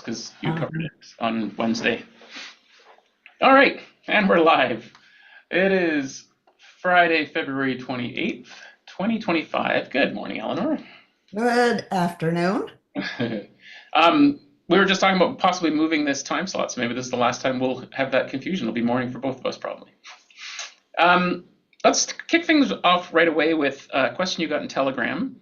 because you covered it on Wednesday. All right, and we're live. It is Friday, February 28th, 2025. Good morning, Eleanor. Good afternoon. We were just talking about possibly moving this time slot, so maybe this is the last time we'll have that confusion. It'll be morning for both of us, probably. Let's kick things off right away with a question you got in Telegram.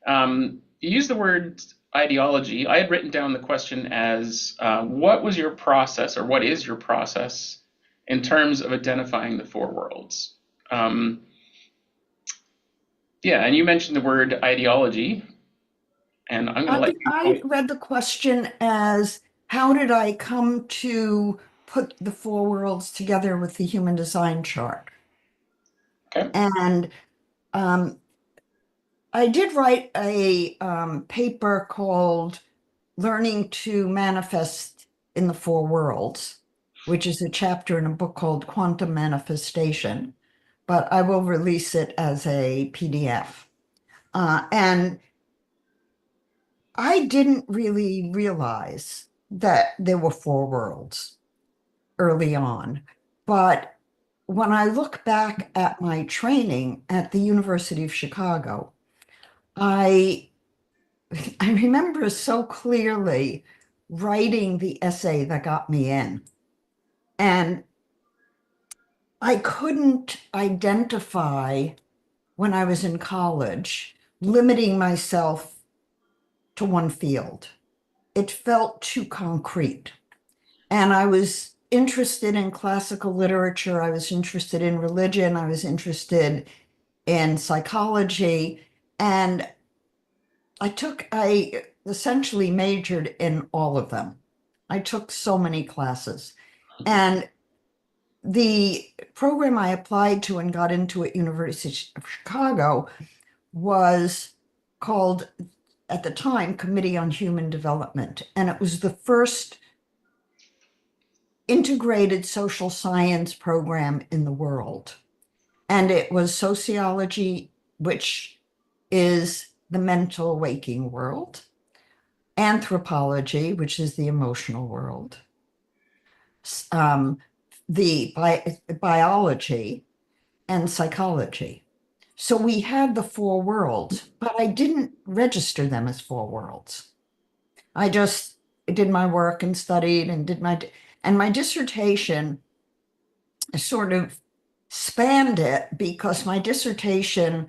You used the word ideology. I had written down the question as what was your process, or what is your process in terms of identifying the four worlds? Yeah, and you mentioned the word ideology, and I'm going to let I you. read the question as how did I come to put the four worlds together with the human design chart? Okay. And um, I did write a paper called Learning to Manifest in the Four Worlds, which is a chapter in a book called Quantum Manifestation, but I will release it as a PDF. And I didn't really realize that there were four worlds early on. But when I look back at my training at the University of Chicago, I I remember so clearly writing the essay that got me in. And I couldn't identify when I was in college, limiting myself to one field. It felt too concrete. And I was interested in classical literature. I was interested in religion. I was interested in psychology. And I essentially majored in all of them. I took so many classes. And the program I applied to and got into at University of Chicago was called, at the time, Committee on Human Development. And it was the first integrated social science program in the world. And it was sociology, which is the mental waking world, anthropology, which is the emotional world, um, the biology, and psychology. So we had the four worlds, but I didn't register them as four worlds. I just did my work and studied and and my dissertation sort of spanned it because my dissertation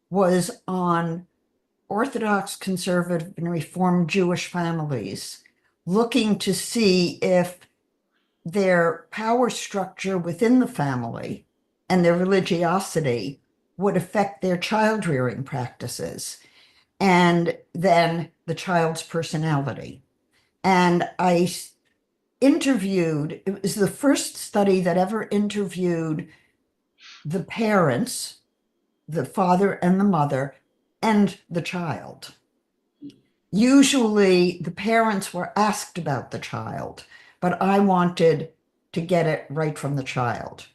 was on Orthodox, conservative, and Reformed Jewish families, looking to see if their power structure within the family and their religiosity would affect their child rearing practices and then the child's personality. And it was the first study that ever interviewed the parents, the father and the mother, and the child. Usually the parents were asked about the child, but I wanted to get it right from the child.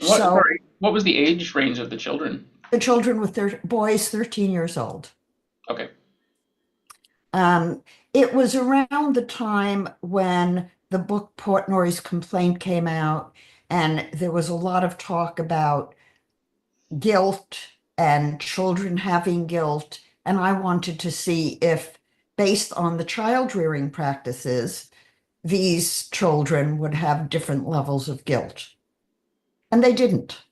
What, So sorry, what was the age range of the children? the children with their boys, 13 years old. Okay. Um, it was around the time when the book Portnoy's Complaint came out, and there was a lot of talk about guilt and children having guilt. And I wanted to see if, based on the child rearing practices, these children would have different levels of guilt. And they didn't.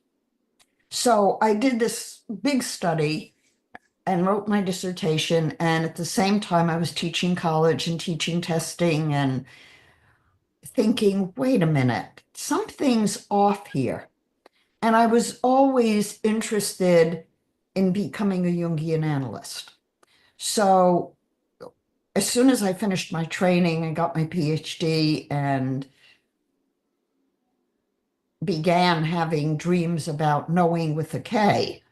So I did this big study and wrote my dissertation. And at the same time, I was teaching college and teaching testing and thinking, wait a minute, something's off here. And I was always interested in becoming a Jungian analyst. So as soon as I finished my training and got my PhD and began having dreams about knowing with a K,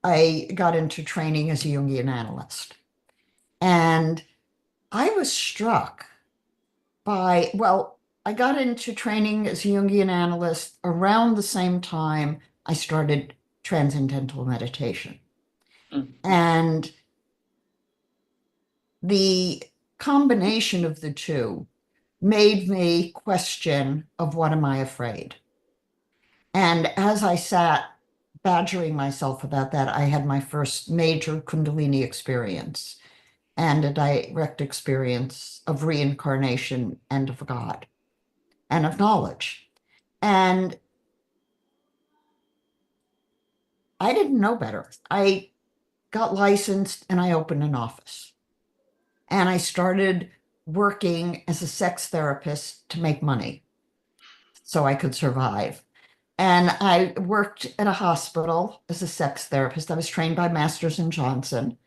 I got into training as a Jungian analyst. And I was struck well, I got into training as a Jungian analyst around the same time I started transcendental meditation. Mm. And the combination of the two made me question of what am I afraid? And as I sat badgering myself about that, I had my first major Kundalini experience and a direct experience of reincarnation and of God and of knowledge. And I didn't know better. I got licensed and I opened an office. And I started working as a sex therapist to make money so I could survive. And I worked at a hospital as a sex therapist. I was trained by Masters and Johnson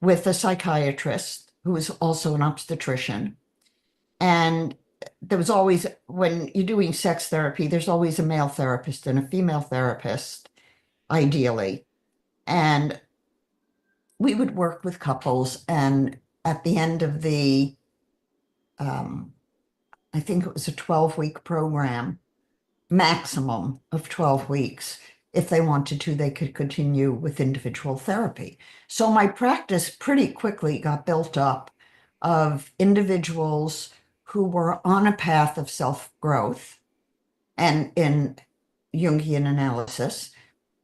with a psychiatrist who was also an obstetrician. And there was always, when you're doing sex therapy, there's always a male therapist and a female therapist, ideally. And we would work with couples. And at the end of um, I think it was a 12-week program, maximum of 12 weeks. If they wanted to, they could continue with individual therapy. So my practice pretty quickly got built up of individuals who were on a path of self-growth and in Jungian analysis,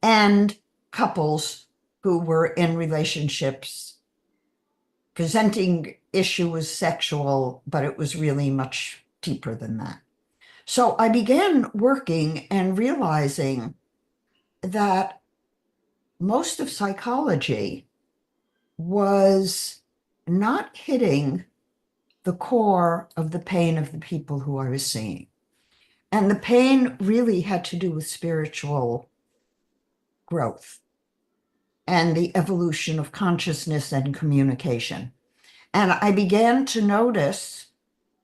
and couples who were in relationships presenting issue was sexual, but it was really much deeper than that. So I began working and realizing that most of psychology was not hitting the core of the pain of the people who I was seeing. And the pain really had to do with spiritual growth and the evolution of consciousness and communication. And I began to notice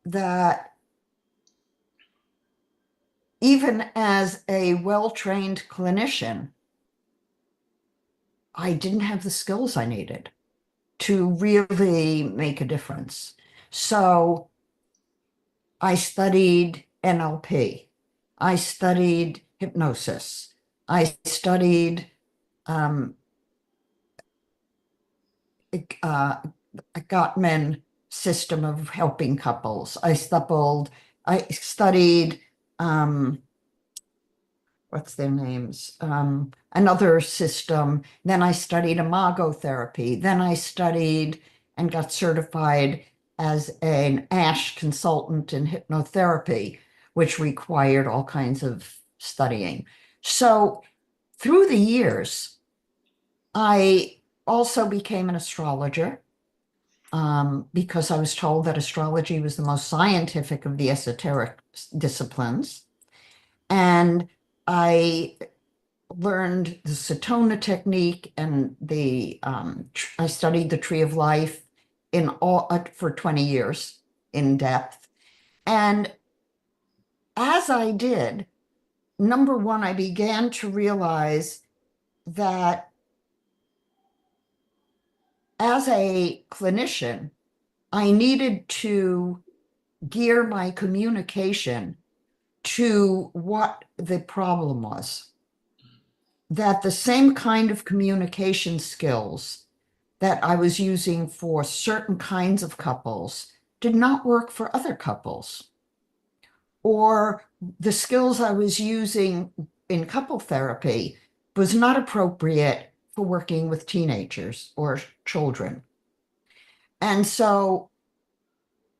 that even as a well-trained clinician, I didn't have the skills I needed to really make a difference. So I studied NLP. I studied hypnosis. I studied a Gottman system of helping couples. I studied what's their names? Another system. Then I studied imago therapy. Then I studied and got certified as an ASH consultant in hypnotherapy, which required all kinds of studying. So through the years, I also became an astrologer because I was told that astrology was the most scientific of the esoteric disciplines. And I learned the Satona technique and I studied the Tree of Life for 20 years in depth. And as I did, number one, I began to realize that as a clinician, I needed to gear my communication to what the problem was. That the same kind of communication skills that I was using for certain kinds of couples did not work for other couples. Or the skills I was using in couple therapy was not appropriate for working with teenagers or children. And so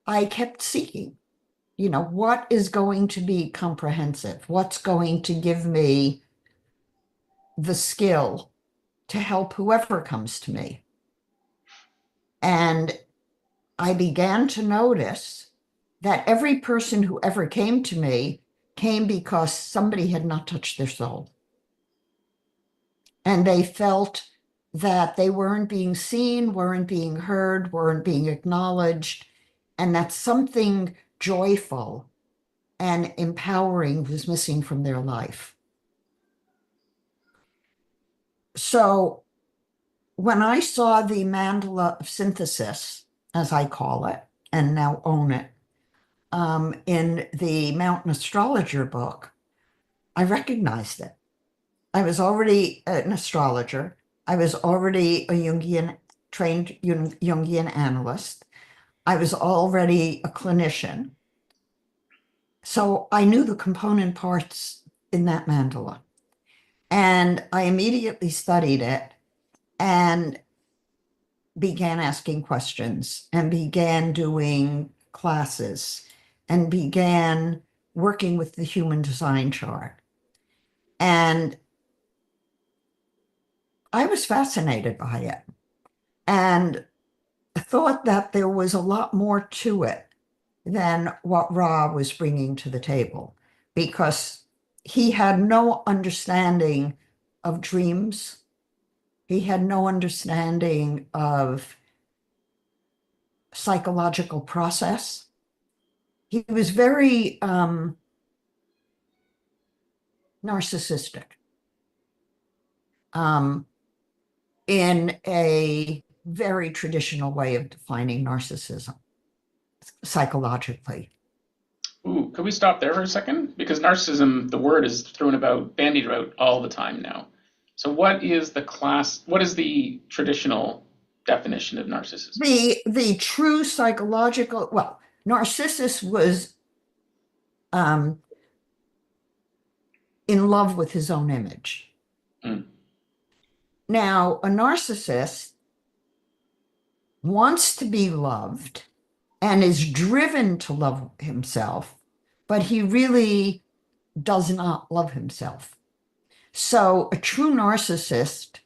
I kept seeking, what is going to be comprehensive? What's going to give me the skill to help whoever comes to me? And I began to notice that every person who ever came to me came because somebody had not touched their soul. And they felt that they weren't being seen, weren't being heard, weren't being acknowledged, and that something joyful and empowering was missing from their life. So when I saw the mandala of synthesis, as I call it, and now own it, in the Mountain Astrologer book, I recognized it. I was already an astrologer. I was already a trained Jungian analyst. I was already a clinician. So I knew the component parts in that mandala. And I immediately studied it and began asking questions and began doing classes and began working with the human design chart. And I was fascinated by it and thought that there was a lot more to it than what Ra was bringing to the table because he had no understanding of dreams. He had no understanding of psychological process. He was very narcissistic um, in a very traditional way of defining narcissism psychologically. Ooh, could we stop there for a second? Because narcissism, the word is thrown about, bandied about all the time now. So what is the traditional definition of narcissism? The true psychological, well, Narcissus was um, in love with his own image. Mm, Now, a narcissist wants to be loved and is driven to love himself, but he really does not love himself. So, a true narcissist,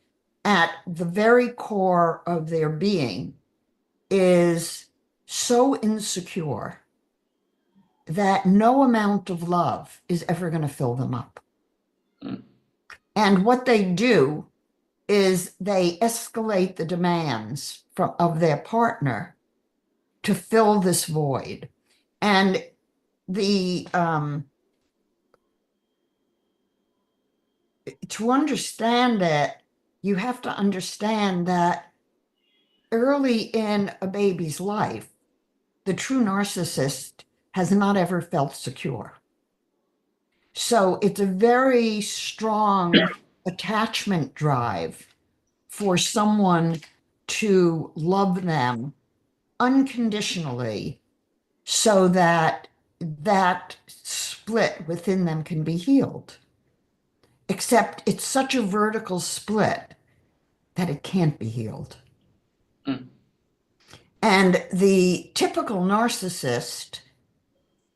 at the very core of their being, is so insecure that no amount of love is ever going to fill them up. mm, And what they do is they escalate the demands of their partner to fill this void. And the to understand it, you have to understand that early in a baby's life, the true narcissist has not ever felt secure. So it's a very strong attachment drive for someone to love them unconditionally so that that split within them can be healed. Except it's such a vertical split that it can't be healed. mm, And the typical narcissist,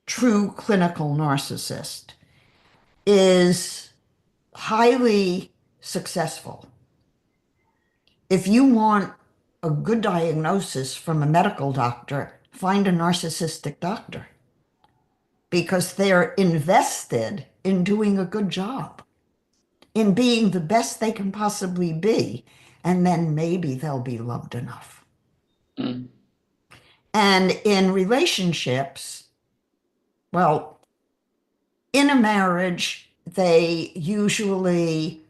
true clinical narcissist, is highly successful. If you want a good diagnosis from a medical doctor, find a narcissistic doctor because they're invested in doing a good job, in being the best they can possibly be, and then maybe they'll be loved enough. mm, And in relationships, well, in a marriage, they usually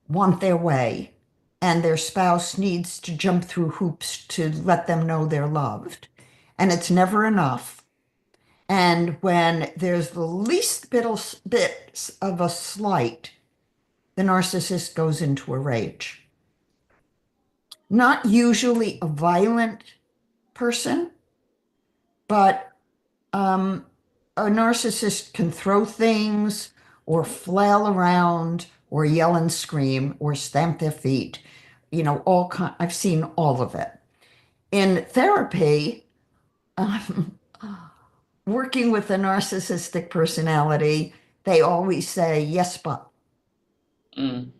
want their way, and their spouse needs to jump through hoops to let them know they're loved. And it's never enough. And when there's the least bit of a slight, the narcissist goes into a rage. Not usually a violent person, but um, a narcissist can throw things or flail around or yell and scream or stamp their feet. I've seen all of it. In therapy, um, working with a narcissistic personality, they always say, yes, but. mm,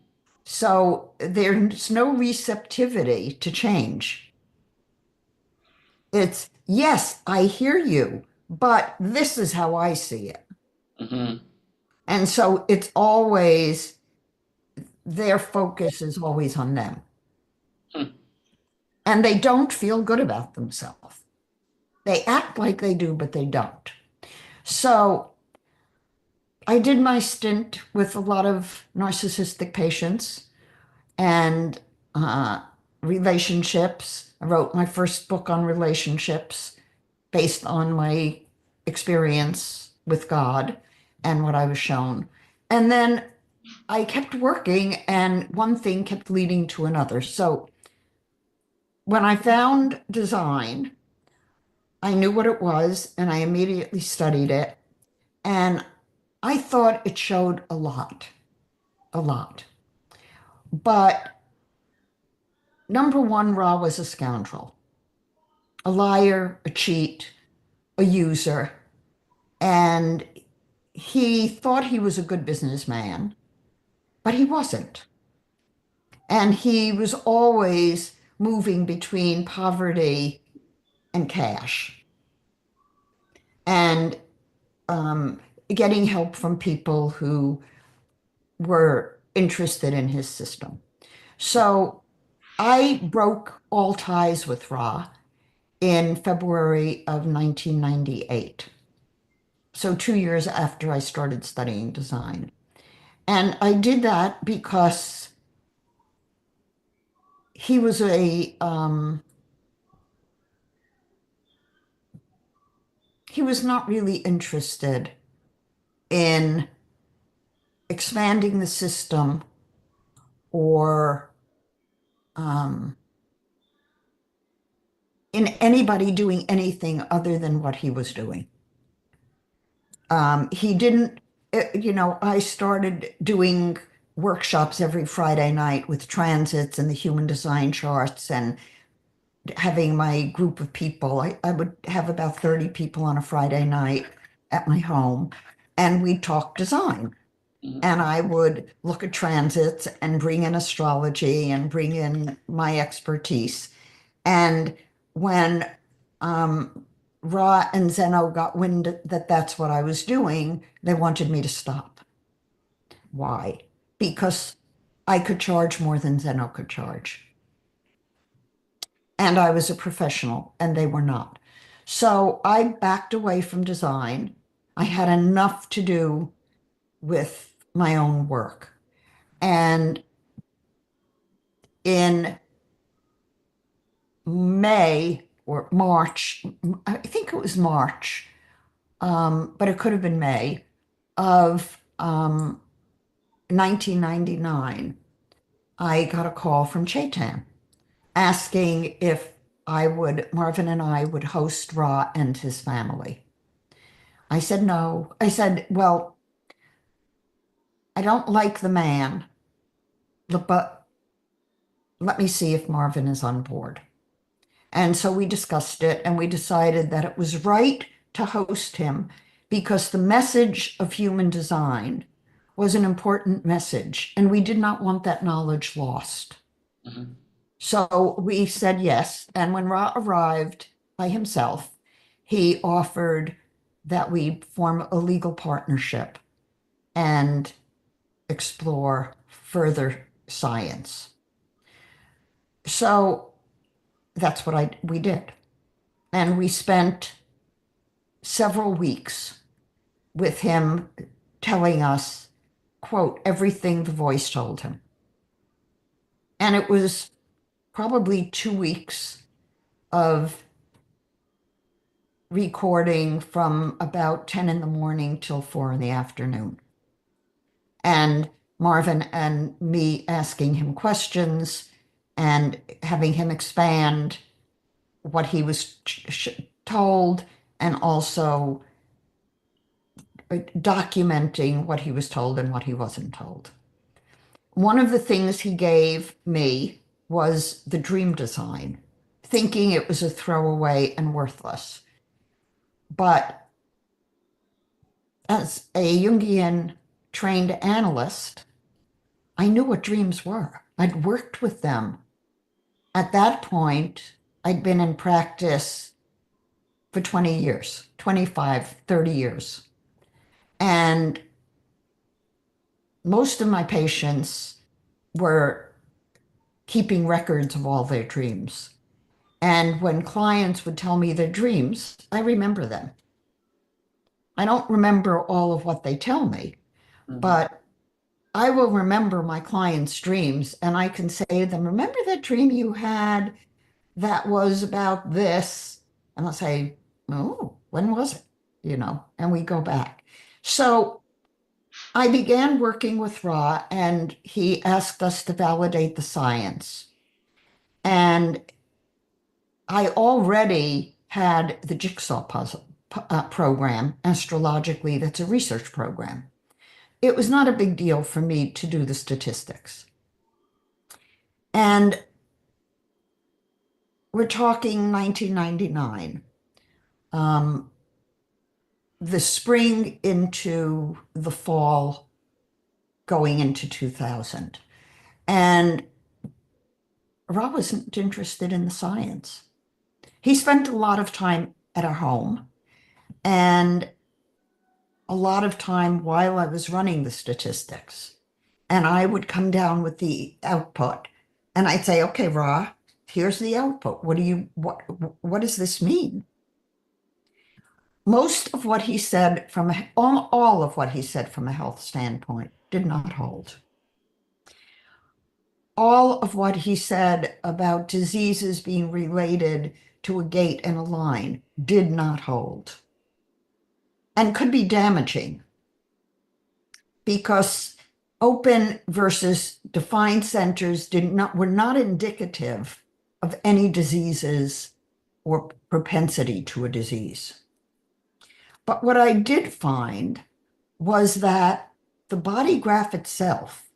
So there's no receptivity to change. It's, yes, I hear you, but this is how I see it. mhm, And so it's always, their focus is always on them. mm, And they don't feel good about themselves. They act like they do, but they don't. So I did my stint with a lot of narcissistic patients and uh, relationships. I wrote my first book on relationships based on my experience with God and what I was shown. And then I kept working, and one thing kept leading to another. So when I found design, I knew what it was and I immediately studied it. And I thought it showed a lot, a lot. But number one, Ra was a scoundrel, a liar, a cheat, a user. And he thought he was a good businessman, but he wasn't. And he was always moving between poverty and cash and um, getting help from people who were interested in his system. So I broke all ties with Ra in February of 1998. So 2 years after I started studying design. And I did that because he was he was not really interested in expanding the system or um, in anybody doing anything other than what he was doing. He didn't, I started doing workshops every Friday night with transits and the human design charts and having my group of people. I would have about 30 people on a Friday night at my home, and we'd talk design. Mhm. And I would look at transits and bring in astrology and bring in my expertise. And when Ra and Zeno got wind that that's what I was doing, they wanted me to stop. Why? Because I could charge more than Zeno could charge. And I was a professional, and they were not. So I backed away from design. I had enough to do with my own work. And in May or March, I think it was March, but it could have been May of 1999, I got a call from Chaitan asking if Marvin and I would host Ra and his family. I said no. I said, well, I don't like the man, but let me see if Marvin is on board. And so we discussed it and we decided that it was right to host him because the message of human design was an important message and we did not want that knowledge lost. Mhm. So we said yes. And when Ra arrived by himself, he offered that we form a legal partnership and explore further science. So that's what we did. And we spent several weeks with him telling us, quote, everything the voice told him. And it was probably 2 weeks of recording from about 10 in the morning till 4 in the afternoon. And Marvin and me asking him questions and having him expand what he was told and also documenting what he was told and what he wasn't told. One of the things he gave me was the dream design, thinking it was a throwaway and worthless. But as a Jungian trained analyst, I knew what dreams were. I'd worked with them. At that point, I'd been in practice for 20 years, 25, 30 years. And most of my patients were keeping records of all their dreams. And when clients would tell me their dreams, I remember them. I don't remember all of what they tell me, Mhm. but I will remember my clients' dreams and I can say to them, remember that dream you had that was about this? And I'll say, oh, when was it? And we go back. So I began working with Ra and he asked us to validate the science. And I already had the jigsaw puzzle program, astrologically, that's a research program. It was not a big deal for me to do the statistics. And we're talking 1999, the spring into the fall going into 2000. And Ra wasn't interested in the science. He spent a lot of time at our home and a lot of time while I was running the statistics. And I would come down with the output and I'd say, okay, Ra, here's the output. What does this mean? Most of what he said all of what he said from a health standpoint did not hold. All of what he said about diseases being related to a gate and a line did not hold and could be damaging because open versus defined centers were not indicative of any diseases or propensity to a disease. But what I did find was that the body graph itself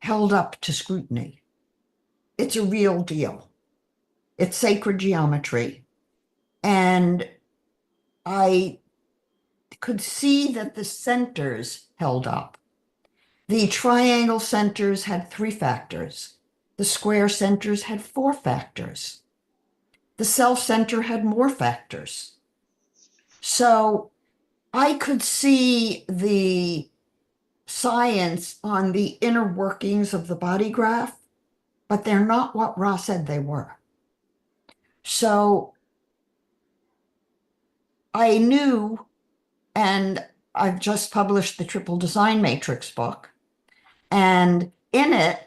held up to scrutiny. It's a real deal. It's sacred geometry. And I could see that the centers held up. The triangle centers had 3 factors. The square centers had 4 factors. The self center had more factors. So I could see the science on the inner workings of the body graph, but they're not what Ra said they were. So I knew, and I've just published the Triple Design Matrix book, and in it,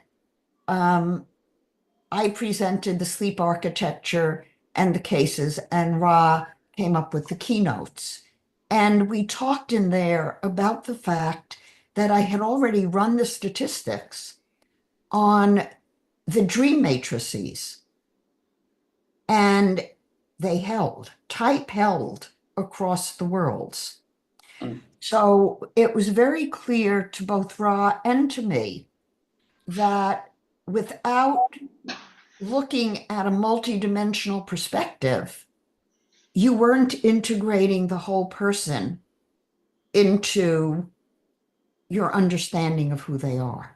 I presented the sleep architecture and the cases, and Ra came up with the keynotes. And we talked in there about the fact that I had already run the statistics on the dream matrices, and they held, type held across the worlds. Mm. So it was very clear to both Ra and to me that without looking at a multidimensional perspective, you weren't integrating the whole person into your understanding of who they are.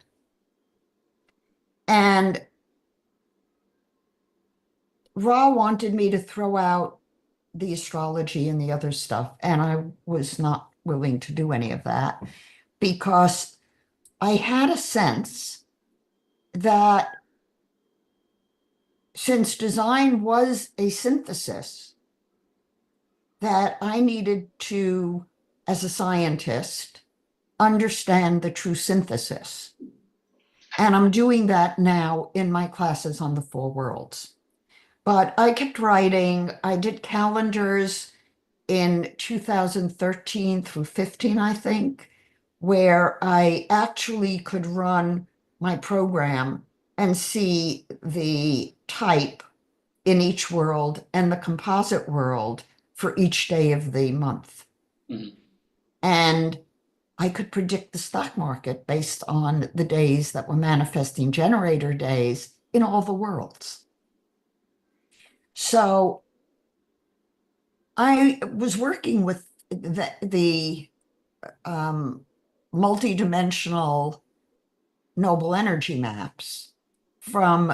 And Ra wanted me to throw out the astrology and the other stuff, and I was not willing to do any of that because I had a sense that since design was a synthesis, that I needed to, as a scientist, understand the true synthesis. And I'm doing that now in my classes on the 4 worlds. But I kept writing. I did calendars in 2013 through 15, I think, where I actually could run my program and see the type in each world and the composite world for each day of the month. Mhm. And I could predict the stock market based on the days that were manifesting generator days in all the worlds. So I was working with the multidimensional noble energy maps from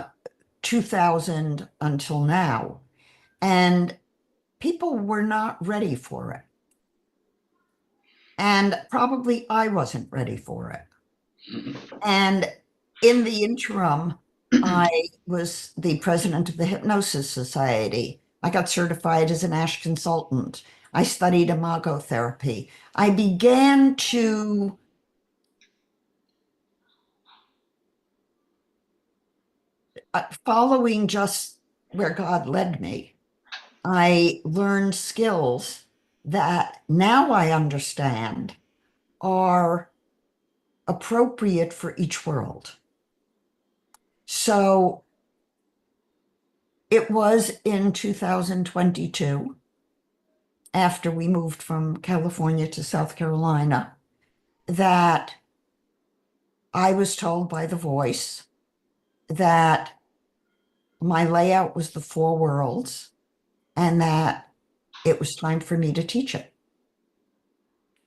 2000 until now, and people were not ready for it. And probably I wasn't ready for it. Mhm. And in the interim, I was the president of the Hypnosis Society. I got certified as an ASH consultant. I studied imagotherapy. I began to following just where God led me. I learned skills that now I understand are appropriate for each world. So It was in 2022, after we moved from California to South Carolina, that I was told by the voice that my layout was the four worlds and that it was time for me to teach it.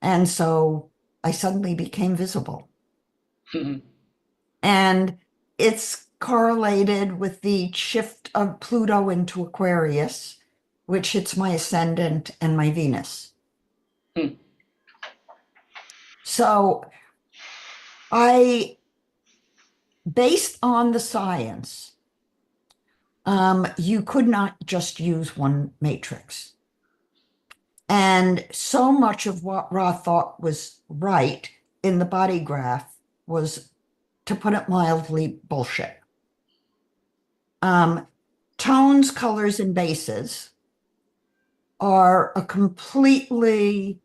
And so I suddenly became visible. And it's correlated with the shift of Pluto into Aquarius, which hits my ascendant and my Venus. So based on the science, you could not just use one matrix. And so much of what Ra thought was right in the body graph was, to put it mildly, bullshit. Tones, colors, and bases are a completely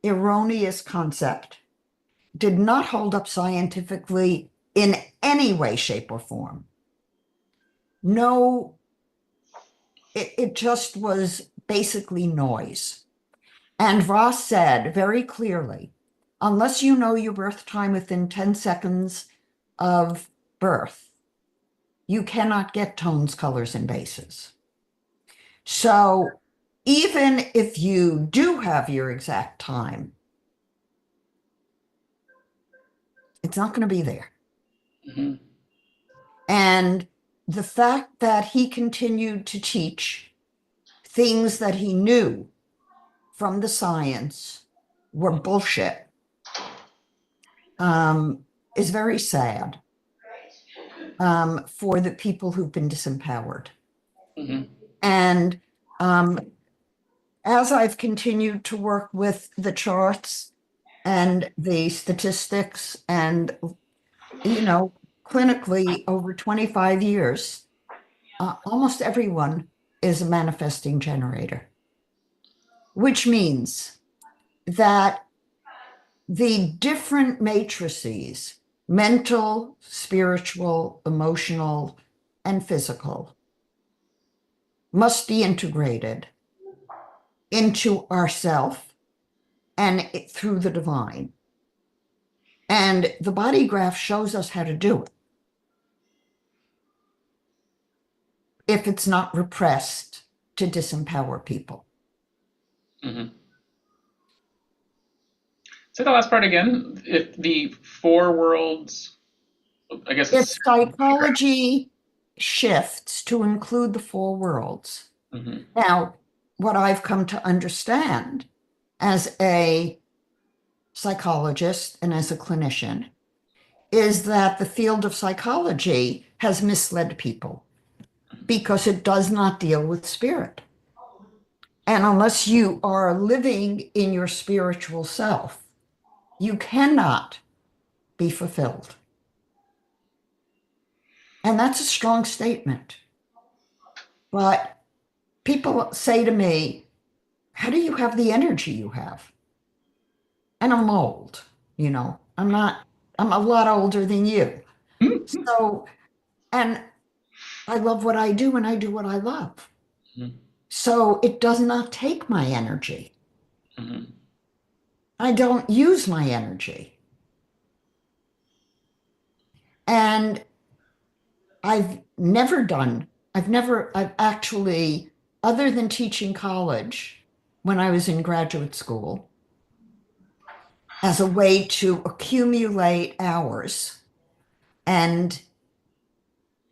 erroneous concept, did not hold up scientifically in any way, shape, or form. No, it just was basically noise. And Ross said very clearly, unless you know your birth time within 10 seconds of birth, you cannot get tones, colors, and bases. So even if you do have your exact time, it's not going to be there. Mm-hmm. And the fact that he continued to teach things that he knew from the science were bullshit is very sad for the people who've been disempowered. Mm-hmm. And as I've continued to work with the charts and the statistics and, clinically over 25 years, almost everyone is a manifesting generator, which means that the different matrices, mental, spiritual, emotional, and physical, must be integrated into ourself and through the divine. And the body graph shows us how to do it, if it's not repressed to disempower people. Mm-hmm. Say the last part again. If the four worlds, I guess If it's. psychology shifts to include the four worlds, Mm-hmm. now, what I've come to understand as a psychologist and as a clinician is that the field of psychology has misled people because it does not deal with spirit. And unless you are living in your spiritual self, you cannot be fulfilled. And that's a strong statement. But people say to me, how do you have the energy you have? And I'm old, I'm a lot older than you. Mm-hmm. So, and I love what I do and I do what I love. So it does not take my energy. Mm-hmm. I don't use my energy. And I've actually, other than teaching college when I was in graduate school, as a way to accumulate hours and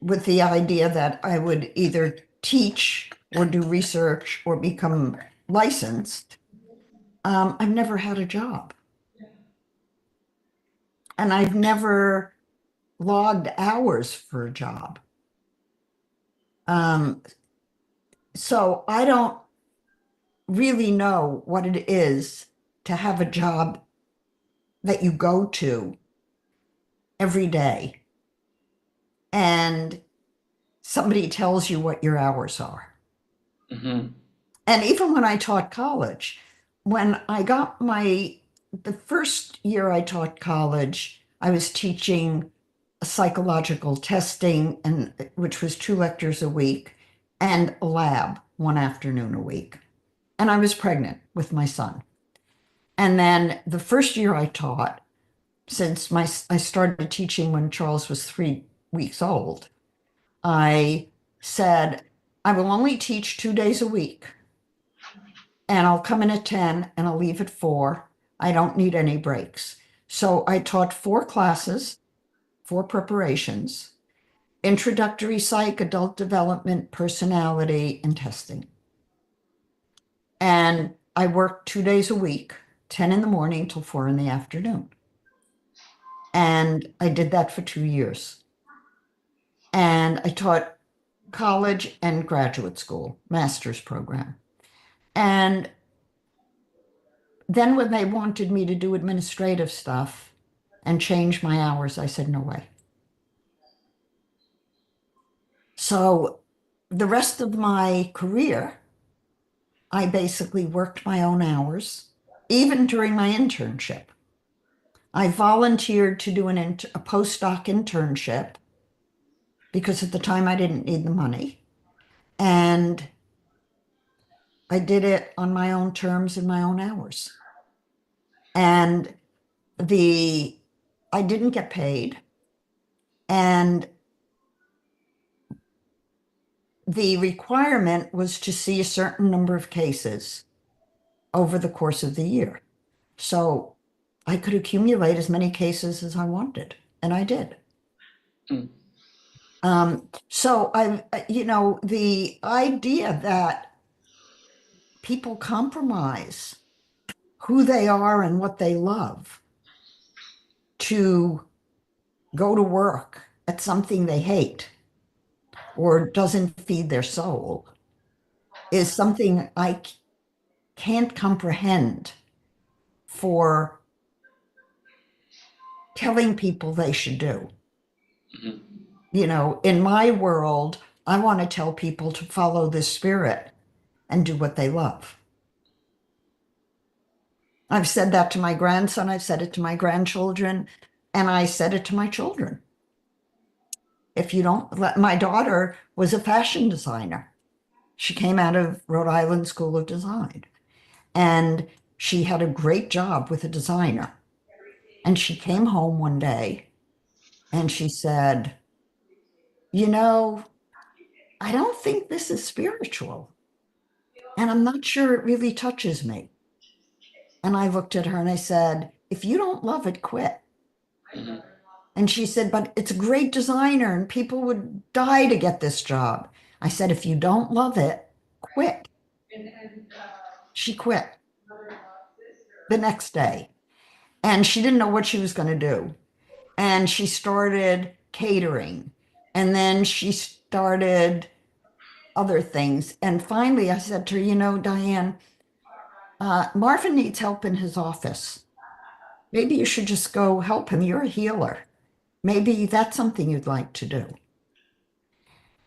with the idea that I would either teach or do research or become licensed, I've never had a job. And I've never logged hours for a job. So I don't really know what it is to have a job that you go to every day and somebody tells you what your hours are. Mm-hmm. And even when I taught college, when I got the first year I taught college, I was teaching psychological testing, and which was 2 lectures a week, and a lab 1 afternoon a week. And I was pregnant with my son. And then the first year I taught, since I started teaching when Charles was 3 weeks old, I said, I will only teach 2 days a week, and I'll come in at 10 and I'll leave at 4. I don't need any breaks. So I taught 4 classes, 4 preparations: introductory psych, adult development, personality, and testing. And I worked 2 days a week, 10 in the morning till 4 in the afternoon. And I did that for 2 years. And I taught college and graduate school, master's program. And then when they wanted me to do administrative stuff and change my hours, I said, no way. So the rest of my career, I basically worked my own hours, even during my internship. I volunteered to do a postdoc internship because at the time I didn't need the money. And I did it on my own terms and my own hours. And I didn't get paid. And the requirement was to see a certain number of cases over the course of the year. So I could accumulate as many cases as I wanted, and I did. Mm. So the idea that people compromise who they are and what they love to go to work at something they hate or doesn't feed their soul is something I can't comprehend for telling people they should do. Mhm. In my world, I want to tell people to follow this spirit and do what they love. I've said that to my grandson, I've said it to my grandchildren, and I said it to my children. If you don't let, my daughter was a fashion designer. She came out of Rhode Island School of Design, and she had a great job with a designer. And she came home one day and she said, I don't think this is spiritual. And I'm not sure it really touches me. And I looked at her and I said, if you don't love it, quit. Mhm. And she said, but it's a great designer and people would die to get this job. I said, if you don't love it, quit. She quit the next day. And she didn't know what she was going to do. And she started catering. And then she started other things. And finally, I said to her, Diane, Marvin needs help in his office. Maybe you should just go help him. You're a healer. Maybe that's something you'd like to do.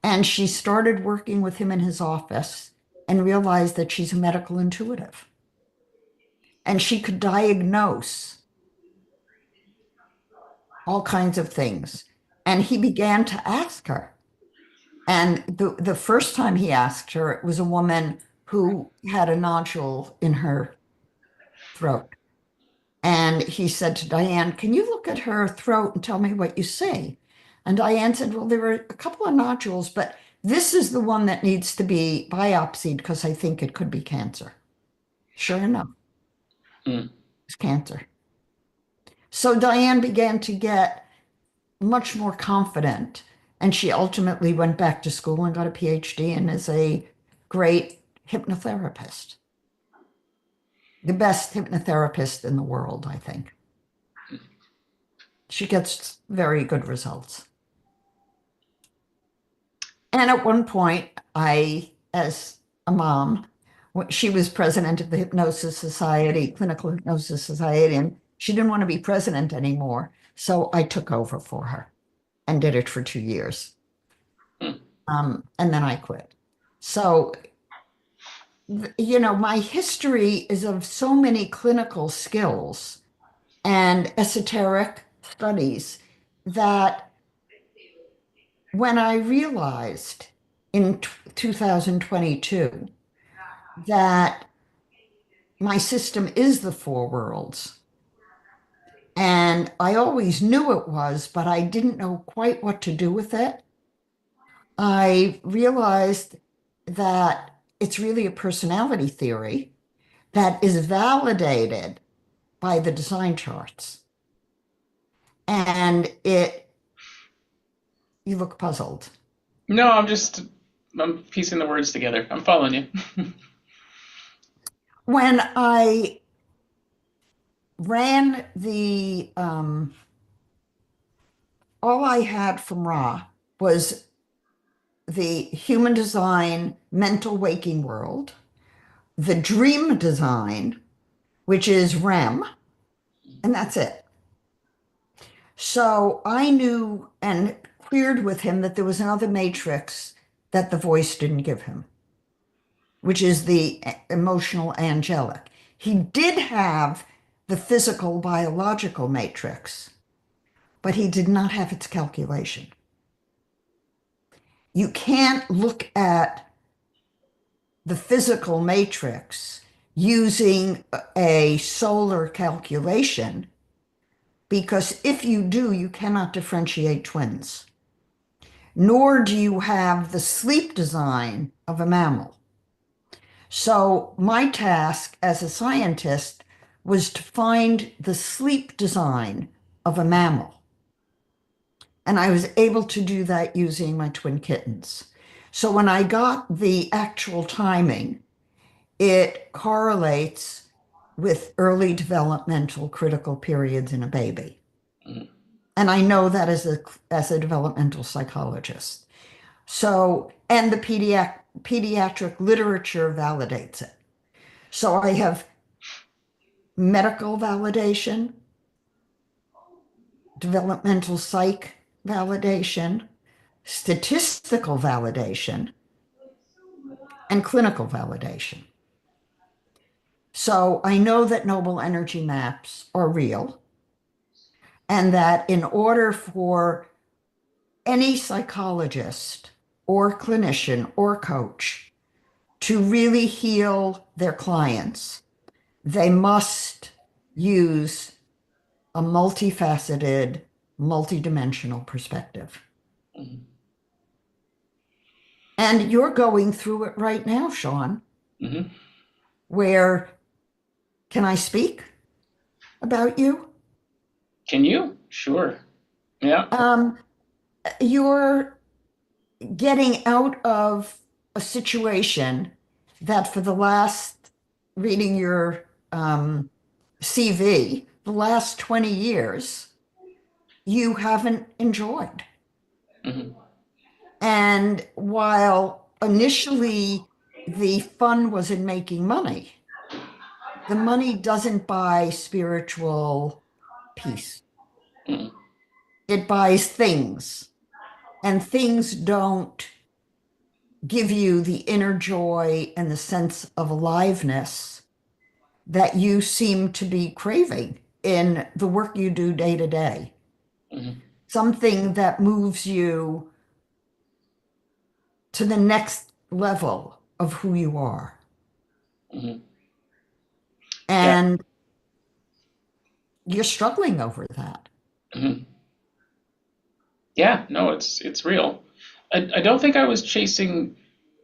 And she started working with him in his office and realized that she's a medical intuitive. And she could diagnose all kinds of things. And he began to ask her. And the first time he asked her, it was a woman who had a nodule in her throat. And he said to Diane, can you look at her throat and tell me what you see? And Diane said, well, there were a couple of nodules, but this is the one that needs to be biopsied because I think it could be cancer. Sure enough, Mm. it's cancer. So Diane began to get much more confident, and she ultimately went back to school and got a PhD and is a great hypnotherapist. The best hypnotherapist in the world, I think. She gets very good results. And at one point, as a mom, she was president of the Hypnosis Society, Clinical Hypnosis Society, and she didn't want to be president anymore. So I took over for her and did it for 2 years. Mm. And then I quit. So, my history is of so many clinical skills and esoteric studies that when I realized in 2022 that my system is the four worlds, and I always knew it was, but I didn't know quite what to do with it. I realized that it's really a personality theory that is validated by the design charts. And you look puzzled. No, I'm piecing the words together. I'm following you. When I ran all I had from Ra was the human design mental waking world, the dream design, which is REM, and that's it. So I knew and cleared with him that there was another matrix that the voice didn't give him, which is the emotional angelic. He did have the physical biological matrix, but he did not have its calculation. You can't look at the physical matrix using a solar calculation because if you do, you cannot differentiate twins, nor do you have the sleep design of a mammal. So my task as a scientist was to find the sleep design of a mammal. And I was able to do that using my twin kittens. So when I got the actual timing, it correlates with early developmental critical periods in a baby. Mhm. And I know that as a developmental psychologist. So, and the pediatric literature validates it. So I have medical validation, developmental psych validation, statistical validation, and clinical validation. So I know that noble energy maps are real, and that in order for any psychologist or clinician or coach to really heal their clients, they must use a multifaceted, multidimensional perspective. Mhm. And you're going through it right now, Sean, Mhm. where can I speak about you? Can you? Sure. Yeah. Um, you're getting out of a situation that for the last, reading your CV, the last 20 years, you haven't enjoyed. Mhm. And while initially the fun was in making money, the money doesn't buy spiritual peace. Mhm. It buys things, and things don't give you the inner joy and the sense of aliveness that you seem to be craving in the work you do day to day. Mhm. Something that moves you to the next level of who you are. Mhm. Yeah. And you're struggling over that. Mhm. Yeah. No, it's real. I don't think I was chasing.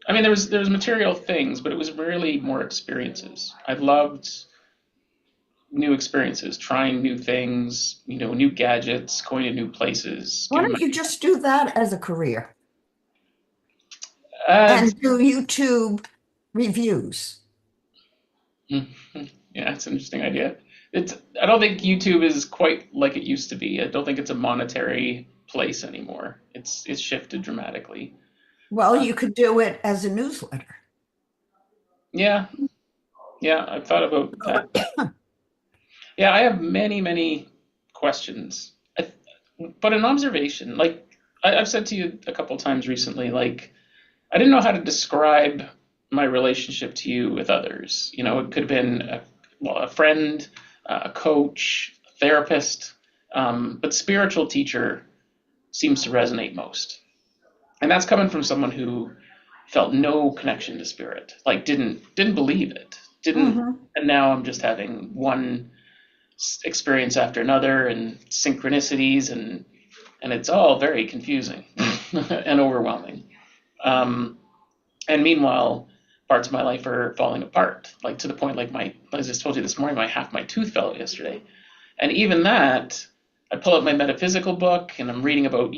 I mean, there was material things, but it was really more experiences. I loved new experiences, trying new things, new gadgets, going to new places, Why giving my don't you just do that as a career uh, and do YouTube reviews? yeah, it's an interesting idea. I don't think YouTube is quite like it used to be. I don't think it's a monetary place anymore. It's shifted dramatically. Well, you could do it as a newsletter. Yeah, yeah, I've thought about that. Yeah, I have many, many questions. But an observation, like I've said to you a couple times recently, like I didn't know how to describe my relationship to you with others. It could have been a friend, a coach, a therapist, but spiritual teacher seems to resonate most. And that's coming from someone who felt no connection to spirit, like didn't believe it, didn't. Hmm. And now I'm just having one experience after another, and synchronicities, and it's all very confusing and overwhelming. Um, and meanwhile, parts of my life are falling apart, like to the point, like I just told you this morning, half my tooth fell out yesterday, and even that, I pull out my metaphysical book and I'm reading about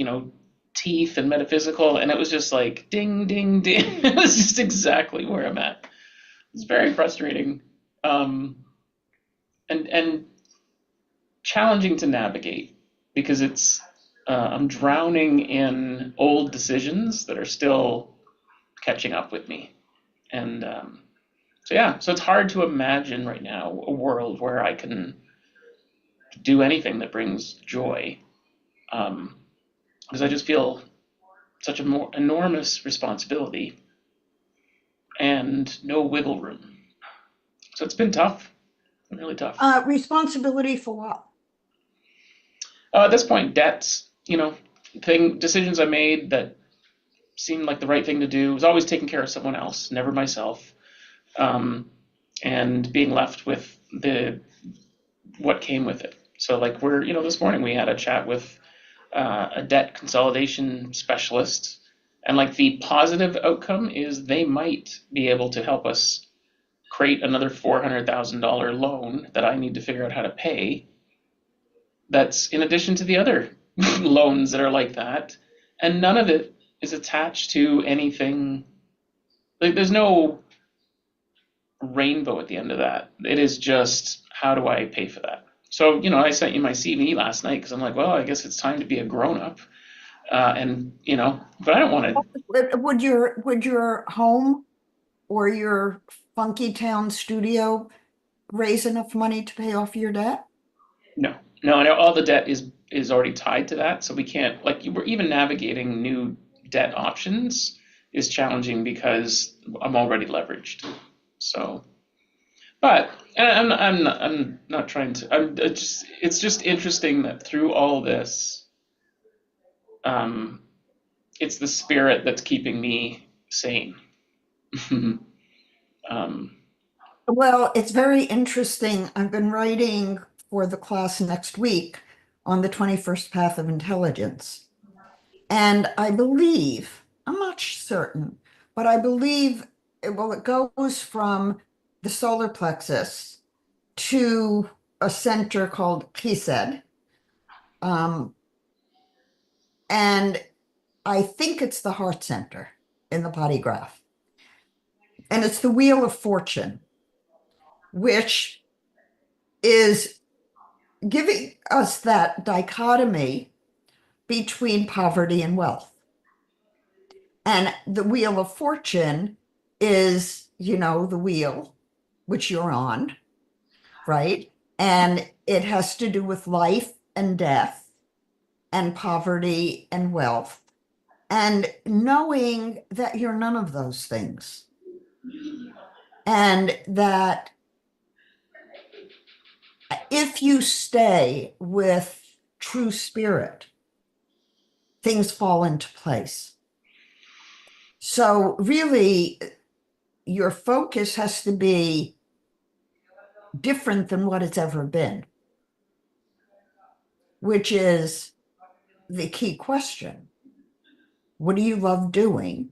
teeth and metaphysical, and it was just like ding ding ding. It was just exactly where I'm at. It's very frustrating, and challenging to navigate because I'm drowning in old decisions that are still catching up with me. And so it's hard to imagine right now a world where I can do anything that brings joy, because I just feel such a more enormous responsibility and no wiggle room. So it's been tough, really tough. Responsibility for what? At this point, debts, decisions I made that seemed like the right thing to do. Was always taking care of someone else, never myself, and being left with the what came with it. So like this morning we had a chat with a debt consolidation specialist, and like the positive outcome is they might be able to help us create another $400,000 loan that I need to figure out how to pay. That's in addition to the other loans that are like that, and none of it is attached to anything. Like there's no rainbow at the end of that. It is just how do I pay for that? So I sent you my CV last night because I'm like, well, I guess it's time to be a grown up, and but I don't want to. Would your home or your funky town studio raise enough money to pay off your debt? No, no, I know all the debt is already tied to that, so we can't like we're even navigating new debt options is challenging because I'm already leveraged. So, but I'm not trying to. It's just interesting that through all this, um, it's the spirit that's keeping me sane. um, Well, it's very interesting. I've been writing for the class next week on the 21st path of intelligence. And I believe, I'm not certain, but I believe, well, it goes from the solar plexus to a center called Kised. Um, and I think it's the heart center in the body graph. And it's the wheel of fortune, which is giving us that dichotomy between poverty and wealth. And the wheel of fortune is, the wheel which you're on, right? And it has to do with life and death and poverty and wealth. And knowing that you're none of those things. And that if you stay with true spirit, things fall into place. So really, your focus has to be different than what it's ever been, which is the key question. What do you love doing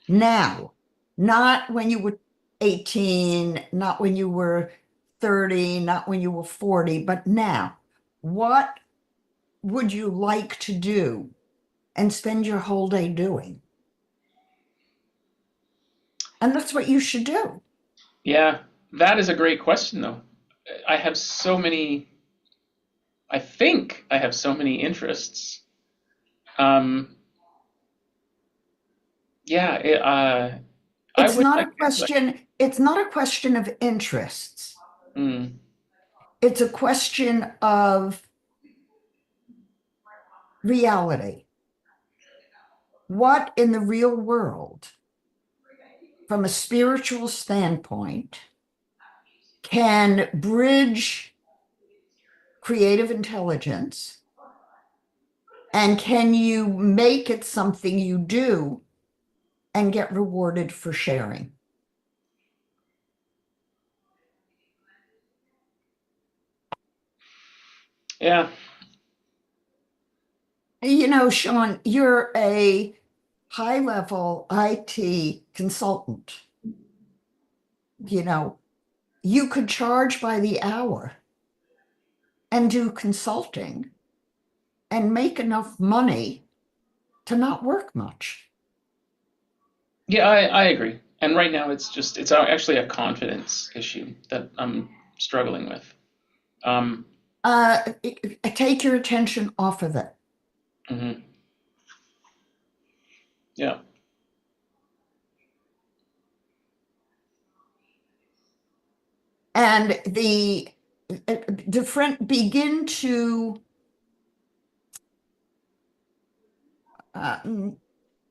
now? Not when you were 18, not when you were 30, not when you were 40, but now. What would you like to do and spend your whole day doing? And that's what you should do. yeah, that is a great question, though. I have so many. I think I have so many interests. Um, yeah, I It's would not like a like. question, it's not a question of interests. Mm, It's a question of reality. What in the real world, from a spiritual standpoint, can bridge creative intelligence And can you make it something you do and get rewarded for sharing? Yeah. You know, Sean, you're a high-level IT consultant. You know, you could charge by the hour and do consulting and make enough money to not work much. Yeah, I agree. And right now it's actually a confidence issue that I'm struggling with. Um, Take your attention off of it. mhm. Yeah. And the different begin to uh,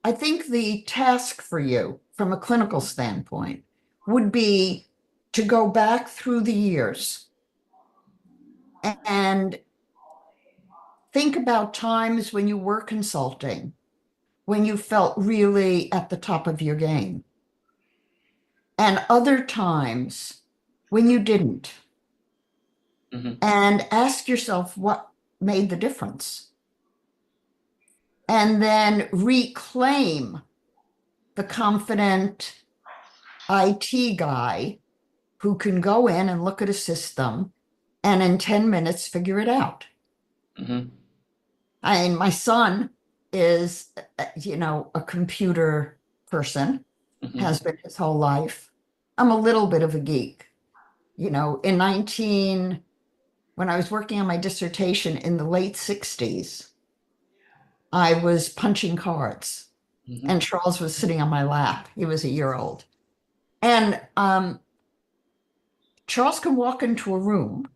I think the task for you from a clinical standpoint would be to go back through the years and think about times when you were consulting, when you felt really at the top of your game, and other times when you didn't, Hmm. and ask yourself what made the difference. And then reclaim the confident IT guy who can go in and look at a system and in 10 minutes figure it out. Hmm. I mean, my son is, a computer person, Hmm. has been his whole life. I'm a little bit of a geek. When I was working on my dissertation in the late 60s, I was punching cards Hmm. and Charles was sitting on my lap. He was a year old. And Charles can walk into a room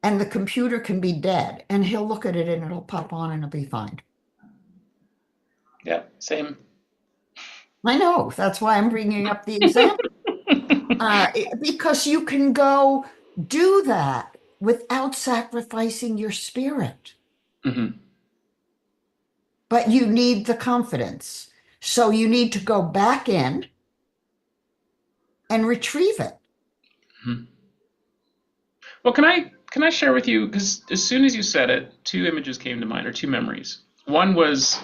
and the computer can be dead and he'll look at it and it'll pop on and it'll be fine. Yeah, same. I know. That's why I'm bringing up the example. Because you can go do that without sacrificing your spirit, Hmm. but you need the confidence. So you need to go back in and retrieve it. Hmm. Well, can I share with you, because as soon as you said it, two images came to mind, or two memories. One was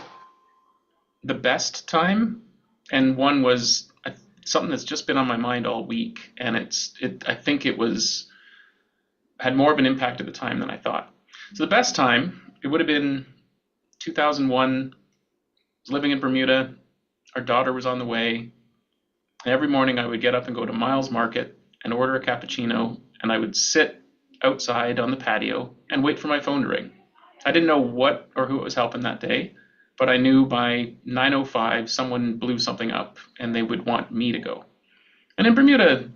the best time, and one was something that's just been on my mind all week, and I think it was had more of an impact at the time than I thought. So the best time, it would have been 2001. I was living in Bermuda. Our daughter was on the way. And every morning I would get up and go to Miles Market and order a cappuccino, and I would sit outside on the patio and wait for my phone to ring. I didn't know what or who it was helping that day, but I knew by 9:05 someone blew something up and they would want me to go. And in Bermuda,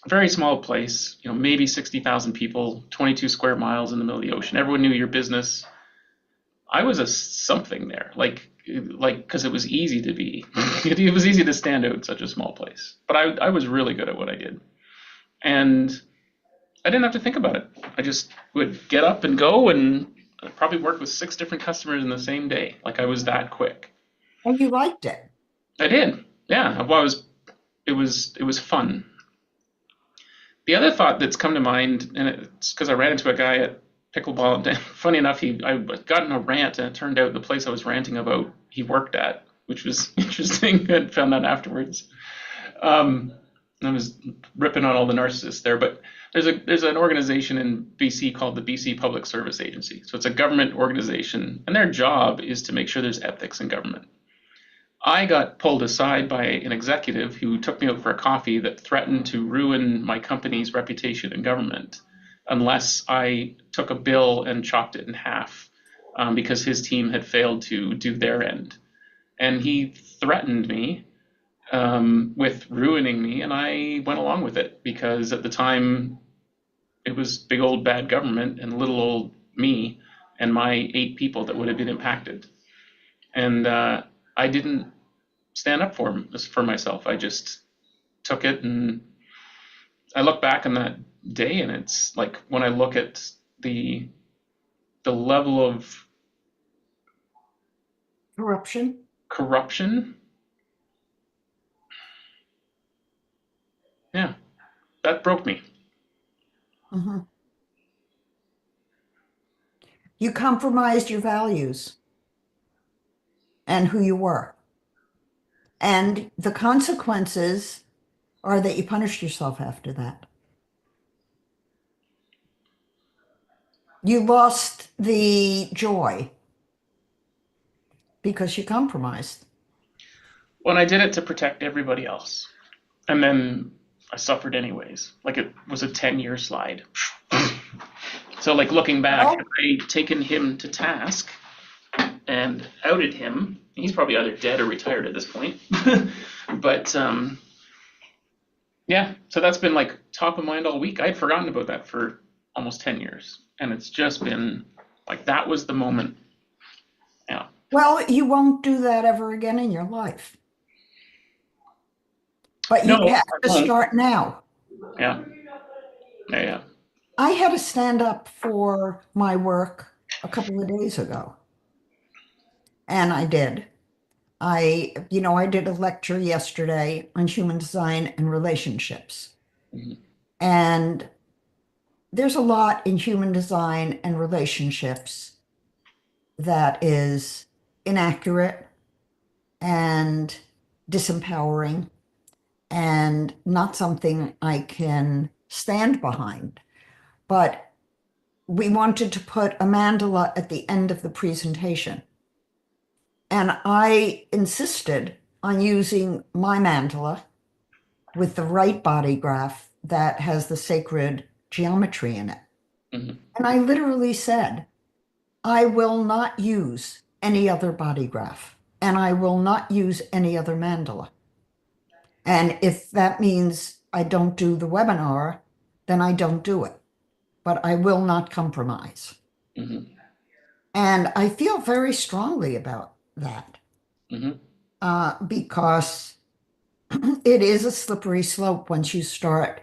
a very small place, maybe 60,000 people, 22 square miles in the middle of the ocean. Everyone knew your business. I was a something there, like because it was easy to be. It was easy to stand out in such a small place. But I was really good at what I did, and I didn't have to think about it. I just would get up and go, and I'd probably work with six different customers in the same day. Like I was that quick. And you liked it. I did, yeah. Well, it was fun. The other thought that's come to mind, and it's because I ran into a guy at pickleball. And funny enough, I got in a rant, and it turned out the place I was ranting about he worked at, which was interesting. I found out afterwards. Um, I was ripping on all the narcissists there, but there's an organization in BC called the BC Public Service Agency. So it's a government organization, and their job is to make sure there's ethics in government. I got pulled aside by an executive who took me out for a coffee that threatened to ruin my company's reputation in government unless I took a bill and chopped it in half because his team had failed to do their end. And he threatened me with ruining me, and I went along with it because at the time it was big old bad government and little old me and my 8 people that would have been impacted. And I didn't stand up for myself. I just took it, and I look back on that day, and it's like when I look at the level of Corruption. Corruption. Yeah, that broke me. Mhm. You compromised your values and who you were. And the consequences are that you punished yourself after that. You lost the joy because you compromised. When I did it to protect everybody else, and then I suffered anyways. Like it was a 10-year slide. So like looking back, had Well, I taken him to task and outed him, he's probably either dead or retired at this point. But yeah, so that's been like top of mind all week. I'd forgotten about that for almost 10 years. And it's just been like that was the moment. Yeah. well, you won't do that ever again in your life. But No, you have I to won't. start now. Yeah. Yeah, yeah. I had to stand up for my work a couple of days ago, and I did. I did a lecture yesterday on human design and relationships. Mhm. And there's a lot in human design and relationships that is inaccurate and disempowering and not something I can stand behind. But we wanted to put a mandala at the end of the presentation. And I insisted on using my mandala with the right body graph that has the sacred geometry in it. Mhm. And I literally said, I will not use any other body graph and I will not use any other mandala. And if that means I don't do the webinar, then I don't do it. But I will not compromise. Mhm. And I feel very strongly about that Mhm. because it is a slippery slope once you start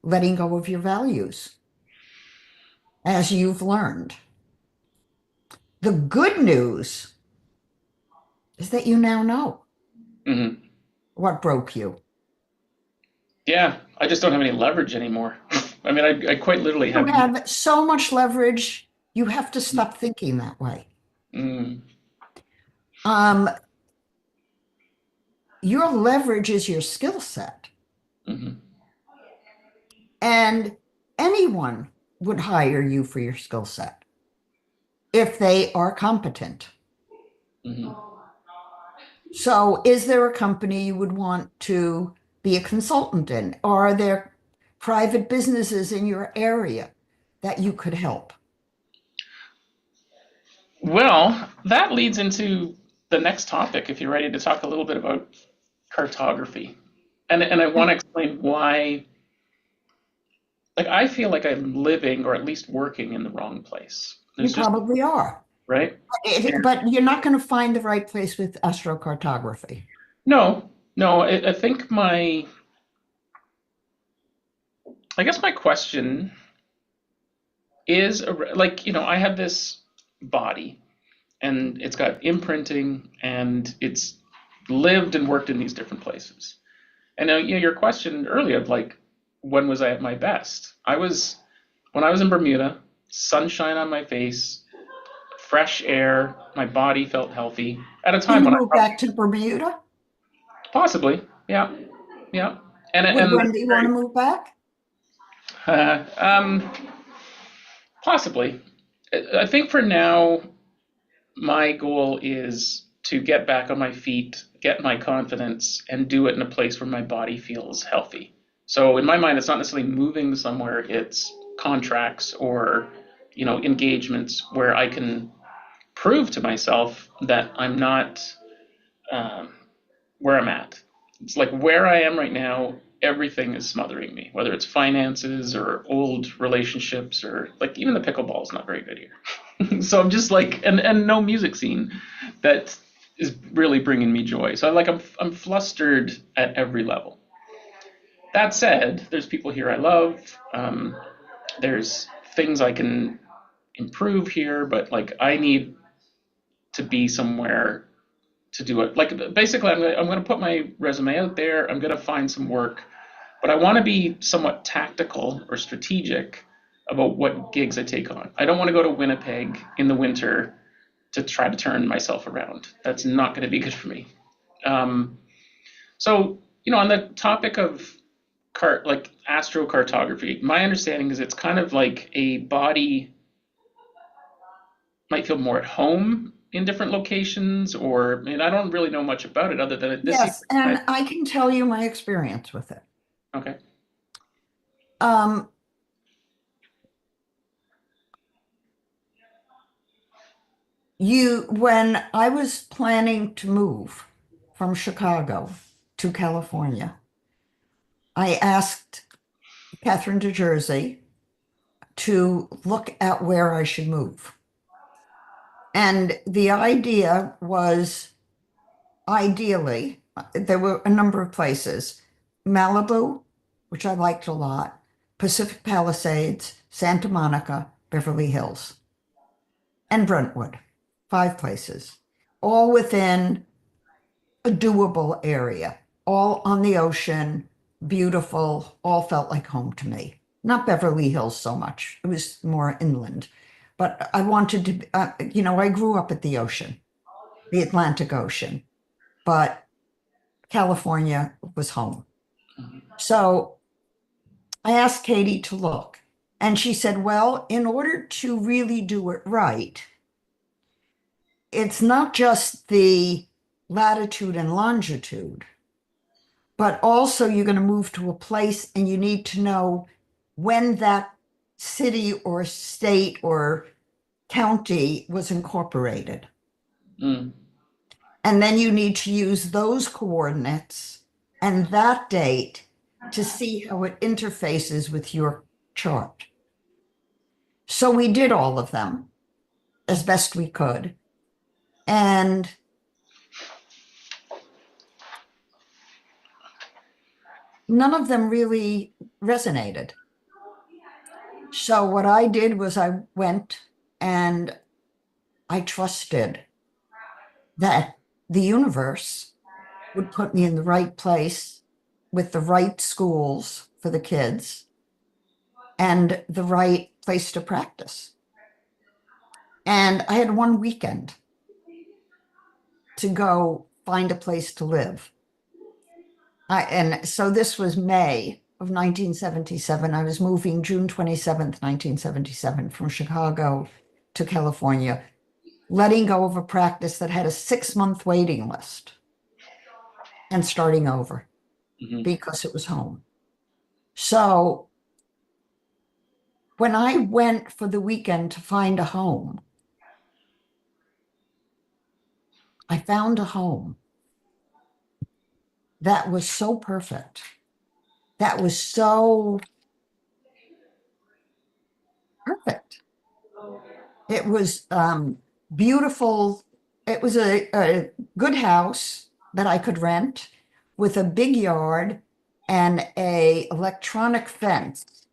letting go of your values, as you've learned. The good news is that you now know Mhm. what broke you. Yeah, I just don't have any leverage anymore. I mean, I quite literally You have. have so much leverage, you have to stop thinking that way. Mm, Um, your leverage is your skill set, mhm. and anyone would hire you for your skill set if they are competent. Mhm. So, is there a company you would want to be a consultant in? Or are there private businesses in your area that you could help? Well, that leads into the next topic. If you're ready to talk a little bit about cartography, and I want to explain why. Like, I feel like I'm living or at least working in the wrong place. You There's just probably are. right. And But you're not going to find the right place with astrocartography. no, no, I think I guess my question is like I have this body and it's got imprinting and it's lived and worked in these different places. And now, your question earlier of like, when was I at my best? When I was in Bermuda, sunshine on my face, fresh air, my body felt healthy at a Can time you when I move probably back to Bermuda? possibly, yeah, yeah, Would and Wendy want to move back? possibly. I think for now, my goal is to get back on my feet, get my confidence, and do it in a place where my body feels healthy. So in my mind, it's not necessarily moving somewhere; it's contracts or engagements where I can prove to myself that I'm not um, where I'm at. It's like where I am right now, everything is smothering me, whether it's finances or old relationships or like even the pickleball is not very good here. So I'm just like, and no music scene that is really bringing me joy. So I'm flustered at every level. That said, there's people here I love. There's things I can improve here, but like I need to be somewhere to do it. Like basically, I'm gonna put my resume out there. I'm gonna find some work, but I want to be somewhat tactical or strategic about what gigs I take on. I don't want to go to Winnipeg in the winter to try to turn myself around. That's not going to be good for me. Um, so, on the topic of like astrocartography, my understanding is it's kind of like a body might feel more at home in different locations, or I mean, I don't really know much about it other than this seems Yes, and like I can tell you my experience with it. okay. Um, when I was planning to move from Chicago to California, I asked Catherine de Jersey to look at where I should move. And the idea was ideally, there were a number of places: Malibu, which I liked a lot, Pacific Palisades, Santa Monica, Beverly Hills, and Brentwood. 5 places, all within a doable area, all on the ocean, beautiful, all felt like home to me. Not Beverly Hills so much, it was more inland. But I wanted to, I grew up at the ocean, the Atlantic Ocean, but California was home. So I asked Katie to look, and she said, well, in order to really do it right, it's not just the latitude and longitude, but also you're going to move to a place and you need to know when that city or state or county was incorporated. Mm, And then you need to use those coordinates and that date to see how it interfaces with your chart. So we did all of them as best we could. And none of them really resonated. So what I did was I went and I trusted that the universe would put me in the right place with the right schools for the kids and the right place to practice. And I had one weekend to go find a place to live. And so this was May of 1977. I was moving June 27th, 1977, from Chicago to California, letting go of a practice that had a 6-month waiting list and starting over mhm. because it was home. So when I went for the weekend to find a home, I found a home that was so perfect, that was so perfect. It was beautiful. It was a good house that I could rent with a big yard and a electronic fence.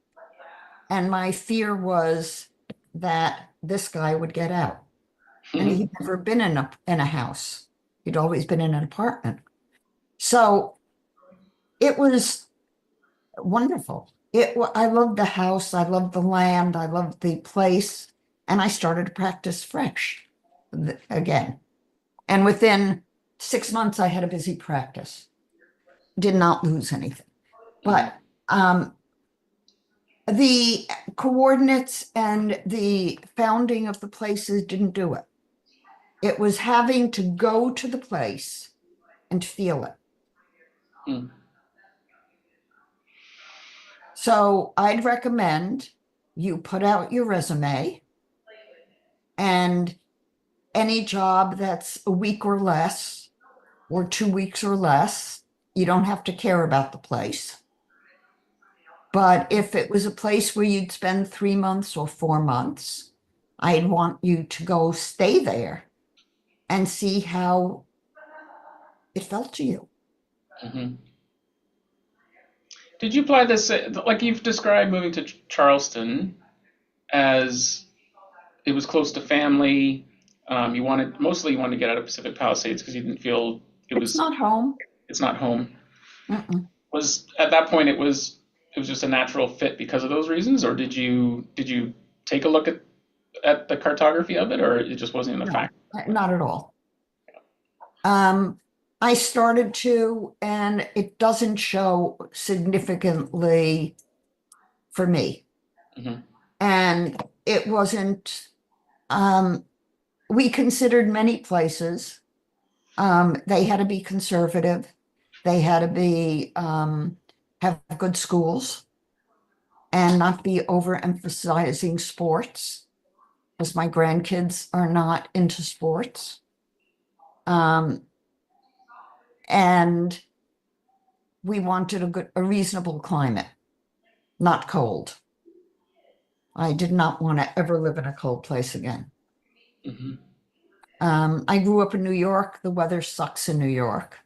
And my fear was that this guy would get out. And he'd never been in a house. He'd always been in an apartment. So it was wonderful. I loved the house. I loved the land. I loved the place. And I started to practice fresh again. And within 6 months, I had a busy practice. Did not lose anything. But the coordinates and the founding of the places didn't do it. It was having to go to the place and feel it. Mm. So I'd recommend you put out your resume, and any job that's a week or less, or 2 weeks or less, you don't have to care about the place. But if it was a place where you'd spend 3 months or 4 months, I'd want you to go stay there and see how it felt to you. Mhm. Did you apply this, like you've described moving to Charleston as it was close to family? You wanted to get out of Pacific Palisades because you didn't feel It's not home. it's not home. Mm-mm. Was at that point it was just a natural fit because of those reasons, or did you take a look at the cartography of it, or it just wasn't even a No, fact? not at all. Um, I started to, and it doesn't show significantly for me. Hmm. And it wasn't, um, we considered many places. They had to be conservative. They had to be, have good schools and not be overemphasizing sports, because my grandkids are not into sports. Um, and we wanted a reasonable climate, not cold. I did not want to ever live in a cold place again. Hmm. I grew up in New York. The weather sucks in New York.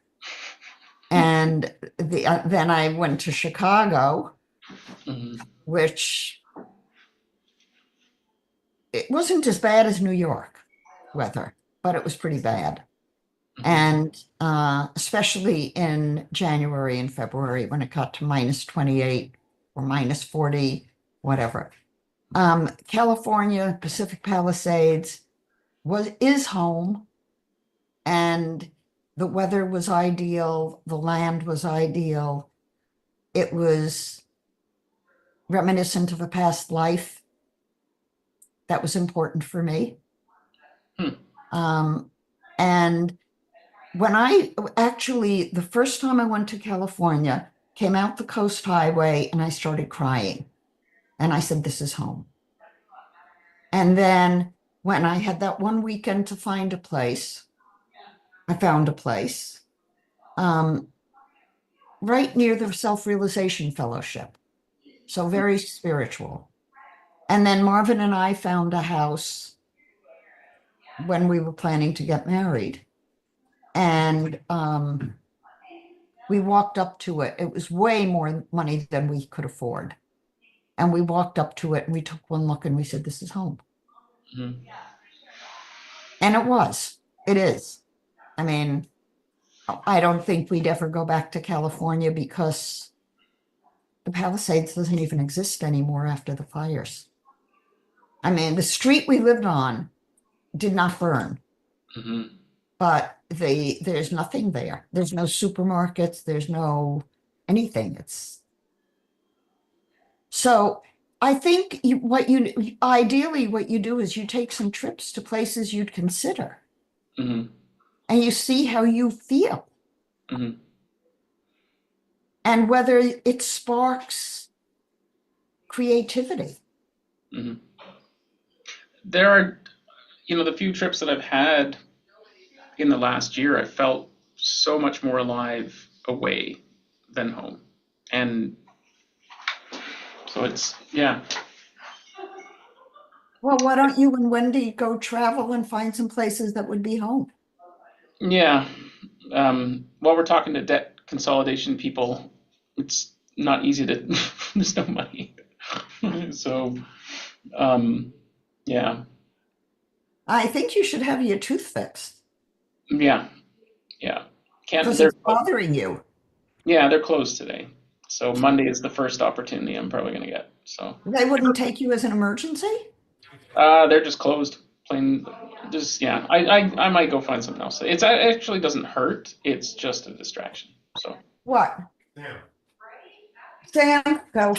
And then I went to Chicago, Hmm. which it wasn't as bad as New York weather, but it was pretty bad. Hmm. And especially in January and February when it got to minus 28 or minus 40, whatever. California, Pacific Palisades is home, and the weather was ideal, the land was ideal. It was reminiscent of a past life that was important for me. Hmm. Um, and when I actually, the first time I went to California, came out the Coast Highway and I started crying. And I said, this is home. And then when I had that one weekend to find a place, I found a place um, right near the Self-Realization Fellowship. So very spiritual. And then Marvin and I found a house when we were planning to get married. And we walked up to it. It was way more money than we could afford. And we walked up to it and we took one look and we said, this is home. Hmm. And it was. It is. I mean, I don't think we'd ever go back to California because the Palisades doesn't even exist anymore after the fires. I mean, the street we lived on did not burn, Hmm. but there's nothing there. There's no supermarkets, there's no anything. It's so I think what you ideally what you do is you take some trips to places you'd consider Hmm. and you see how you feel Hmm. and whether it sparks creativity. Hmm. There are, the few trips that I've had in the last year, I felt so much more alive away than home. And so yeah. Well, why don't you and Wendy go travel and find some places that would be home? Yeah. While we're talking to debt consolidation people, it's not easy to, there's no money. So, um, yeah. I think you should have your tooth fixed Yeah. Yeah. Can't, because they're, it's bothering you. yeah, they're closed today. So Monday is the first opportunity I'm probably going to get. So, They wouldn't take you as an emergency? they're just closed. Plain, just yeah. I might go find something else. It actually doesn't hurt. It's just a distraction. So, What? Sam, go.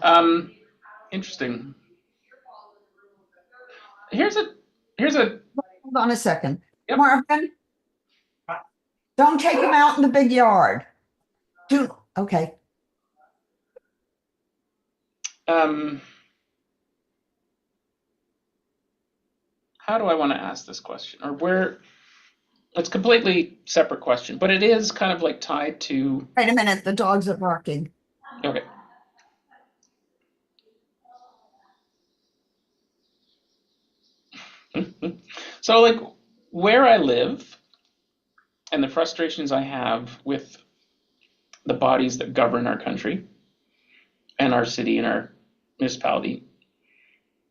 um, interesting. Here's a here's a Hold on a second. yep. Marvin, don't take him out in the big yard. Do okay. Um, how do I want to ask this question, or where? It's a completely separate question, but it is kind of like tied to. Wait a minute, the dogs are barking. Okay. So like where I live and the frustrations I have with the bodies that govern our country and our city and our municipality,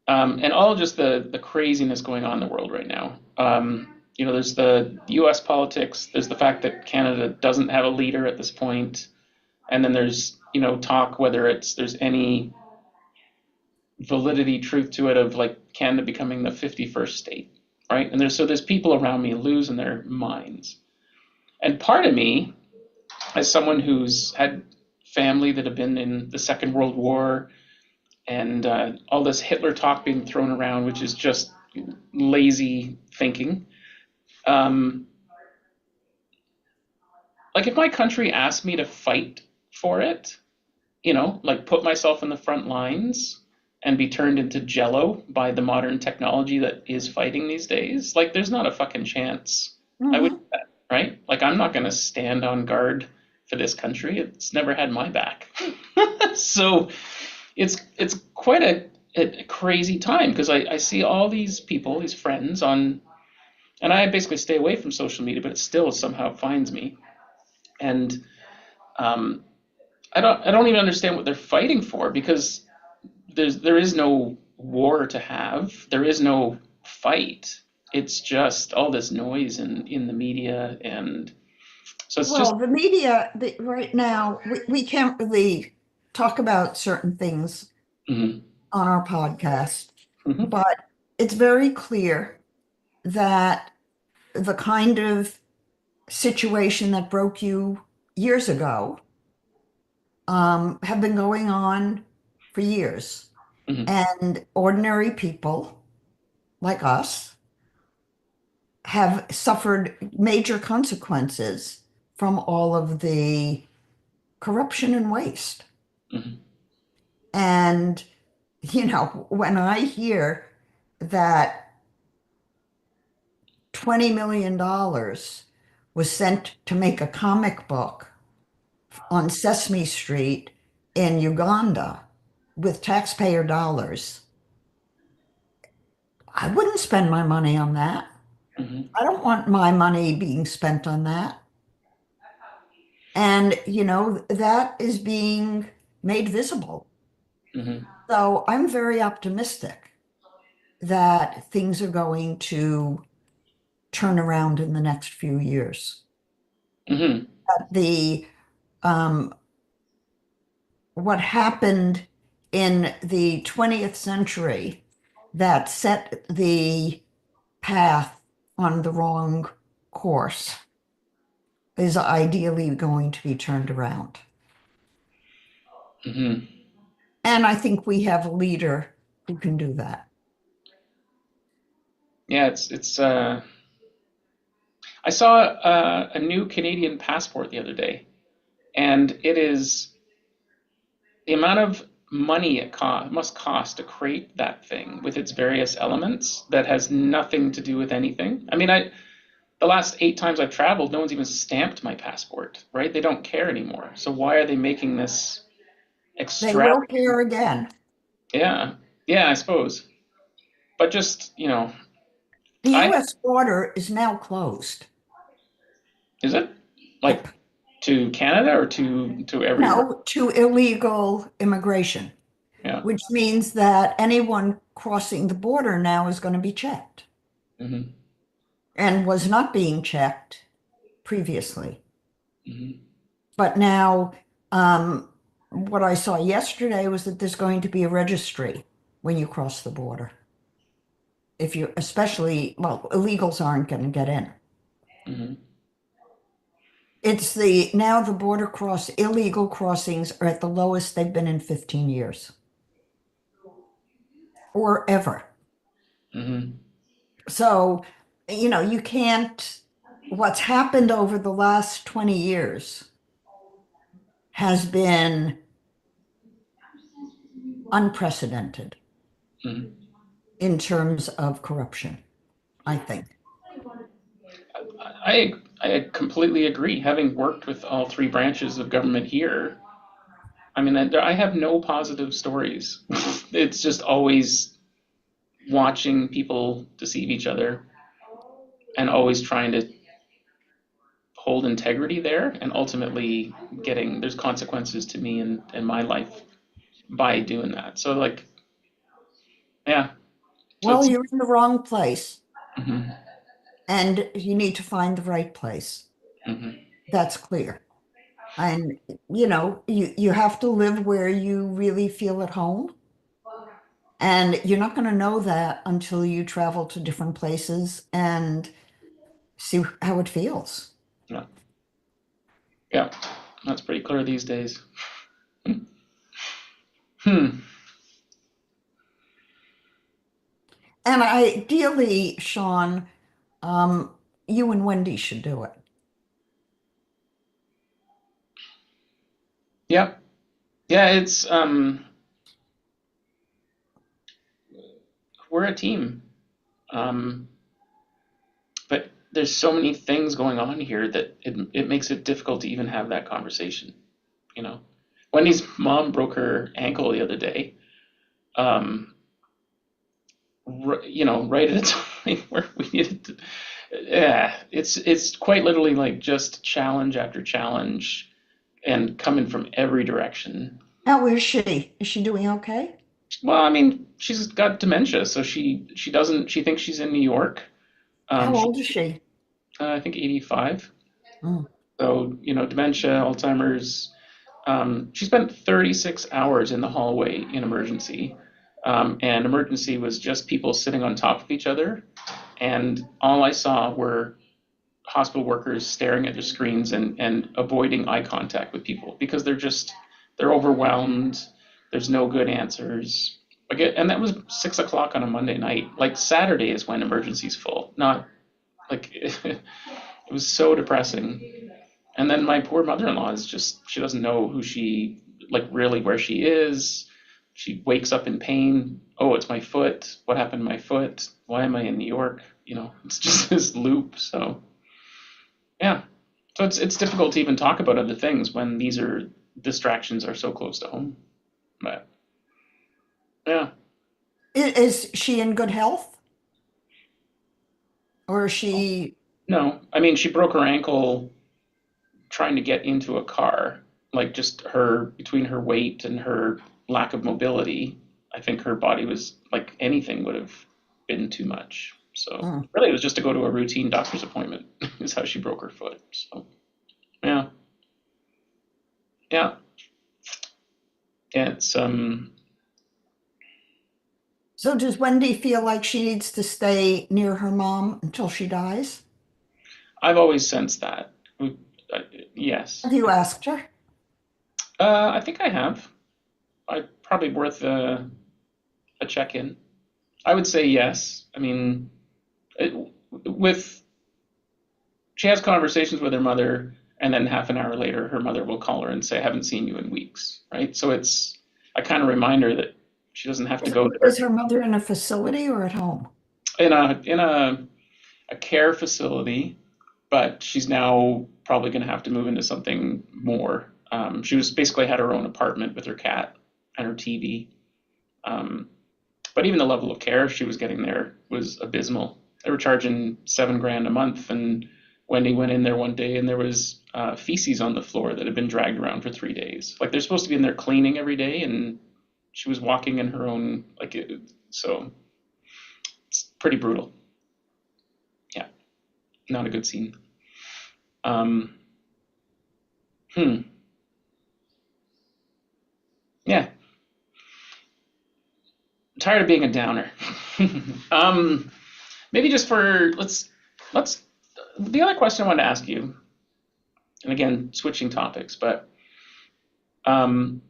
And all just the craziness going on in the world right now. There's the U.S. politics. There's the fact that Canada doesn't have a leader at this point, and then there's talk whether there's any validity, truth to it of like Canada becoming the 51st state, right? And there's people around me losing their minds, and part of me, as someone who's had family that have been in the Second World War and all this Hitler talk being thrown around, which is just lazy thinking. Um, like if my country asked me to fight for it, like put myself in the front lines and be turned into jello by the modern technology that is fighting these days, like there's not a fucking chance I would do Hmm. that, right? Like I'm not going to stand on guard for this country. It's never had my back. So it's quite a crazy time because I see all these people, these friends and I basically stay away from social media, but it still somehow finds me. And um, I don't even understand what they're fighting for because there is no war to have. There is no fight. It's just all this noise in the media, and so it's just Well, the media right now, we can't really talk about certain things mhm, on our podcast, mhm, but it's very clear that the kind of situation that broke you years ago have been going on for years. mhm, And ordinary people like us have suffered major consequences from all of the corruption and waste. mhm, And, when I hear that $20 million was sent to make a comic book on Sesame Street in Uganda with taxpayer dollars, I wouldn't spend my money on that. mhm, I don't want my money being spent on that. And, that is being made visible. mhm, So I'm very optimistic that things are going to turn around in the next few years. mhm, The um, what happened in the 20th century that set the path on the wrong course is ideally going to be turned around. mhm. And I think we have a leader who can do that. Yeah, it's. I saw a new Canadian passport the other day, and it is the amount of money must cost to create that thing with its various elements that has nothing to do with anything. I mean, the last 8 times I've traveled, no one's even stamped my passport, right? They don't care anymore. So why are they making this They will extravagant? care again. Yeah, yeah, I suppose. But just The I US border is now closed. is it like Yep. to Canada or to everywhere? No, to illegal immigration, Yeah. which means that anyone crossing the border now is going to be checked Hmm. and was not being checked previously. Hmm. But now, what I saw yesterday was that there's going to be a registry when you cross the border. If you, especially, well, illegals aren't going to get in. Hmm. It's now the illegal crossings are at the lowest they've been in 15 years or ever. Hmm. So, you can't, what's happened over the last 20 years has been unprecedented Hmm. in terms of corruption, I think. I completely agree. Having worked with all three branches of government here, I mean, I have no positive stories. It's just always watching people deceive each other and always trying to hold integrity there and ultimately there's consequences to me and my life by doing that. So like, yeah, So Well, it's you're in the wrong place mhm, and you need to find the right place. mhm, That's clear. And you have to live where you really feel at home. And you're not going to know that until you travel to different places and see how it feels. yeah, yeah, that's pretty clear these days. Hmm. And ideally, Sean, um, you and Wendy should do it. Yeah, yeah. It's we're a team. Um, but there's so many things going on here that it makes it difficult to even have that conversation. You know, Wendy's mom broke her ankle the other day. Um, right at a time where we needed to. Yeah, it's quite literally like just challenge after challenge and coming from every direction. How is she? Is she doing okay? Well, I mean, she's got dementia, so she doesn't she thinks she's in New York. How She old is she? I think 85. Mm. So dementia, Alzheimer's. She spent 36 hours in the hallway in emergency, and emergency was just people sitting on top of each other, and all I saw were hospital workers staring at their screens and avoiding eye contact with people because they're overwhelmed. There's no good answers. And that was 6 o'clock on a Monday night. Like Saturday is when emergency's full. Not like it was so depressing. And then my poor mother-in-law is just she doesn't know who she like really where she is. She wakes up in pain. Oh, it's my foot. What happened to my foot? Why am I in New York? It's just this loop. So yeah. So it's difficult to even talk about other things when these are distractions are so close to home. But yeah. Is she in good health? Or is she, No, I mean she broke her ankle trying to get into a car. Like just her between her weight and her lack of mobility, I think her body was like anything would have been too much. So mm. really it was just to go to a routine doctor's appointment is how she broke her foot. So yeah. Yeah. Yeah, So does Wendy feel like she needs to stay near her mom until she dies? I've always sensed that. We, uh, yes. Have you asked her? I think I have. I probably worth a check-in. I would say yes. I mean, it, with she has conversations with her mother, and then half an hour later, her mother will call her and say, "I haven't seen you in weeks." Right? So I kind of remind her that she doesn't have to Is, go there is her mother in a facility or at home? in a care facility, but she's now probably going to have to move into something more. She was basically had her own apartment with her cat and her TV. Um, but even the level of care she was getting there was abysmal. They were charging 7 grand a month, and Wendy went in there one day and there was feces on the floor that had been dragged around for 3 days. Like they're supposed to be in there cleaning every day, and she was walking in her own so it's pretty brutal. Yeah, not a good scene. Um, hmm. Yeah, I'm tired of being a downer. um, maybe just for let's the other question I wanted to ask you, and again switching topics, but um,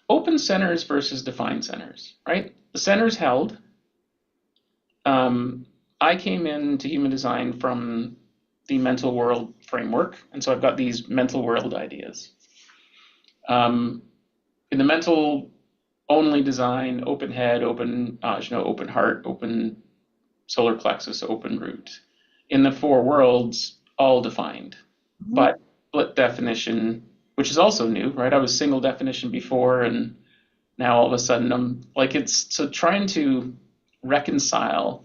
open centers versus defined centers, right? The centers held. Um, I came into human design from the mental world framework, and so I've got these mental world ideas. Um, in the mental only design, open head, open open heart, open solar plexus, open root. In the four worlds, all defined, Mhm. but split definition, which is also new, right? I was single definition before, and now all of a sudden I'm like it's so trying to reconcile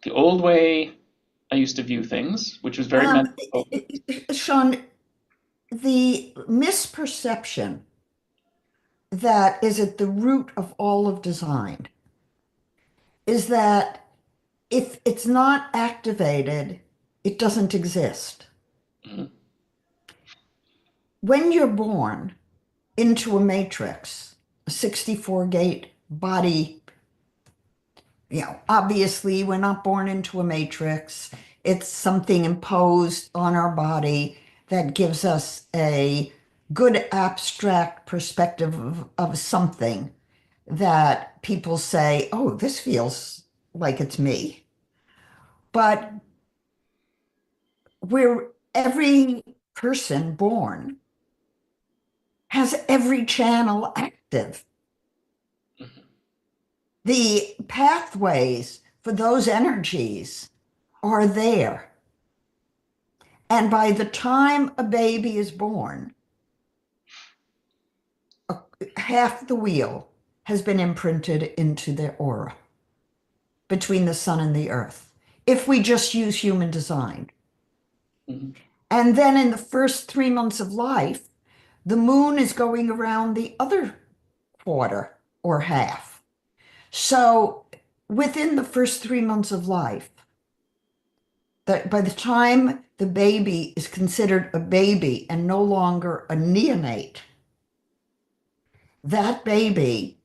the old way I used to view things, which was very Um, mental. Sean, the misperception that is at the root of all of design is that if it's not activated, it doesn't exist. Mhm. When you're born into a matrix, a 64 gate body, obviously we're not born into a matrix. It's something imposed on our body that gives us a good abstract perspective of something that people say, oh, this feels like it's me. But we're every person born has every channel active. The pathways for those energies are there. And by the time a baby is born, half the wheel has been imprinted into their aura between the sun and the earth, if we just use human design. Mhm. And then in the first 3 months of life, the moon is going around the other quarter or half. So within the first 3 months of life, that by the time the baby is considered a baby and no longer a neonate, that baby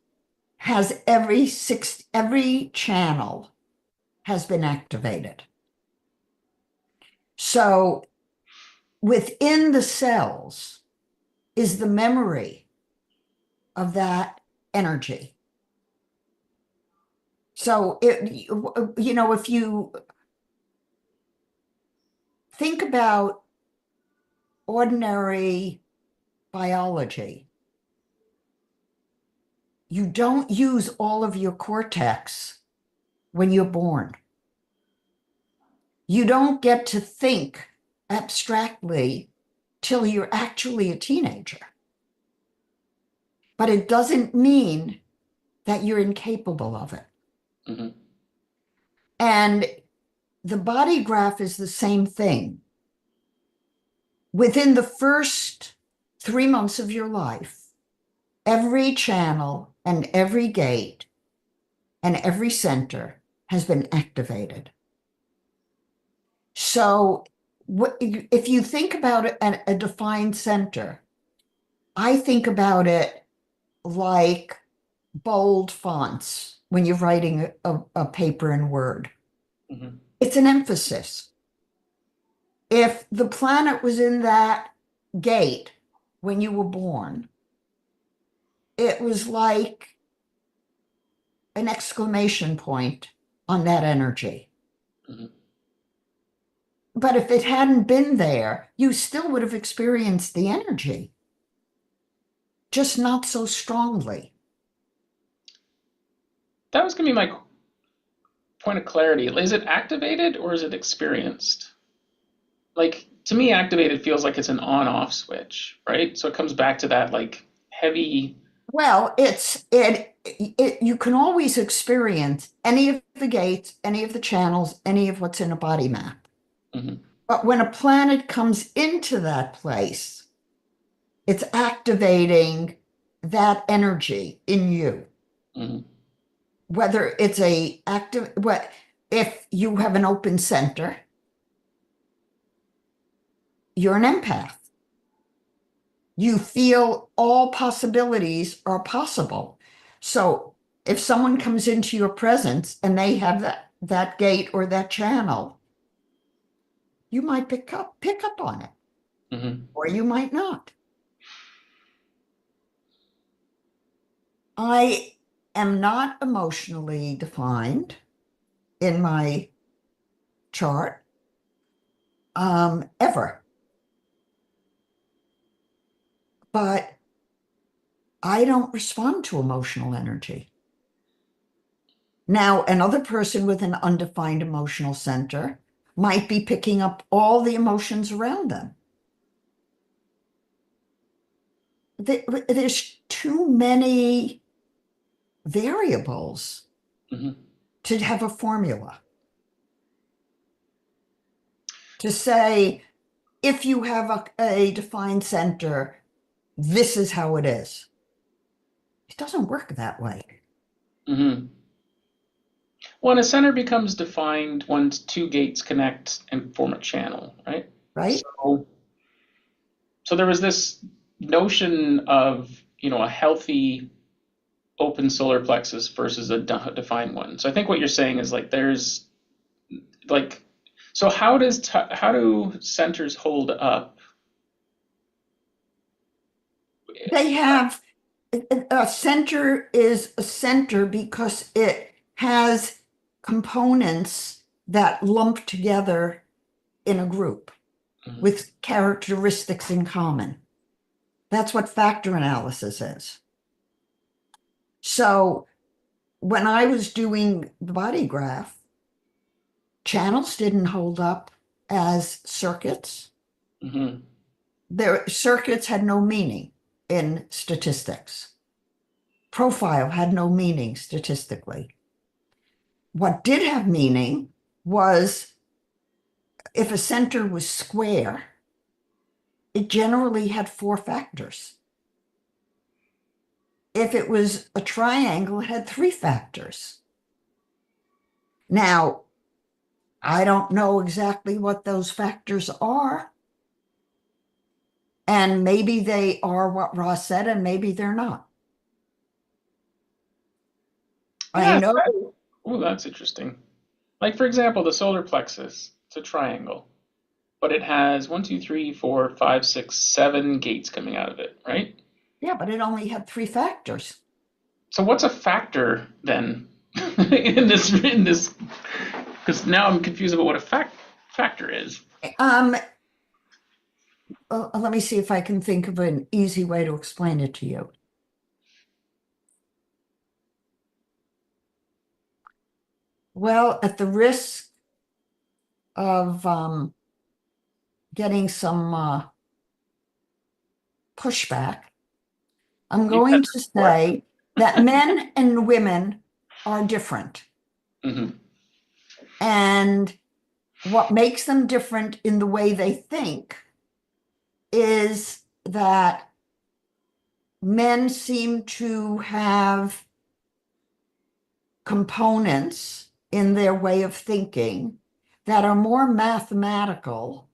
has every channel has been activated. So within the cells is the memory of that energy. So if you think about ordinary biology, you don't use all of your cortex when you're born. You don't get to think abstractly till you're actually a teenager. But it doesn't mean that you're incapable of it. Mhm. And the body graph is the same thing. Within the first 3 months of your life, every channel and every gate and every center has been activated. So if you think about it at a defined center, I think about it like bold fonts when you're writing a paper in Word. Mhm. It's an emphasis. If the planet was in that gate when you were born, it was like an exclamation point on that energy. Mhm. But if it hadn't been there, you still would have experienced the energy, just not so strongly. That was gonna be my point of clarity. Is it activated or is it experienced? Like to me, activated feels like it's an on-off switch, right? So it comes back to that like heavy. Well, you can always experience any of the gates, any of the channels, any of what's in a body map. Mhm. But when a planet comes into that place, it's activating that energy in you. Mhm. Whether it's a active, what if you have an open center, you're an empath. You feel all possibilities are possible. So if someone comes into your presence and they have that gate or that channel, you might pick up on it, Mhm. or you might not. I am not emotionally defined in my chart, ever, but I don't respond to emotional energy. Now, another person with an undefined emotional center might be picking up all the emotions around them. There's too many variables Mhm. to have a formula. To say, if you have a defined center, this is how it is. It doesn't work that way. Mhm. When a center becomes defined once two gates connect and form a channel, right? right? So there was this notion of, a healthy open solar plexus versus a defined one. So I think what you're saying is like there's like so how do centers hold up? They have a center is a center because it has components that lump together in a group Mhm. with characteristics in common. That's what factor analysis is. So when I was doing the body graph, channels didn't hold up as circuits. Mhm. Their circuits had no meaning in statistics. Profile had no meaning statistically. What did have meaning was if a center was square, it generally had four factors. If it was a triangle, it had three factors. Now, I don't know exactly what those factors are. And maybe they are what Ross said, and maybe they're not. I Yeah, know, oh, that's interesting. Like for example, the solar plexus, it's a triangle, but it has one, two, three, four, five, six, seven gates coming out of it, right? yeah, but it only had three factors. So what's a factor then in this? Because now I'm confused about what a factor is. Um, let me see if I can think of an easy way to explain it to you. Well, at the risk of getting some pushback, I'm You've had going this to before. say that men and women are different. Hmm. And what makes them different in the way they think is that men seem to have components in their way of thinking that are more mathematical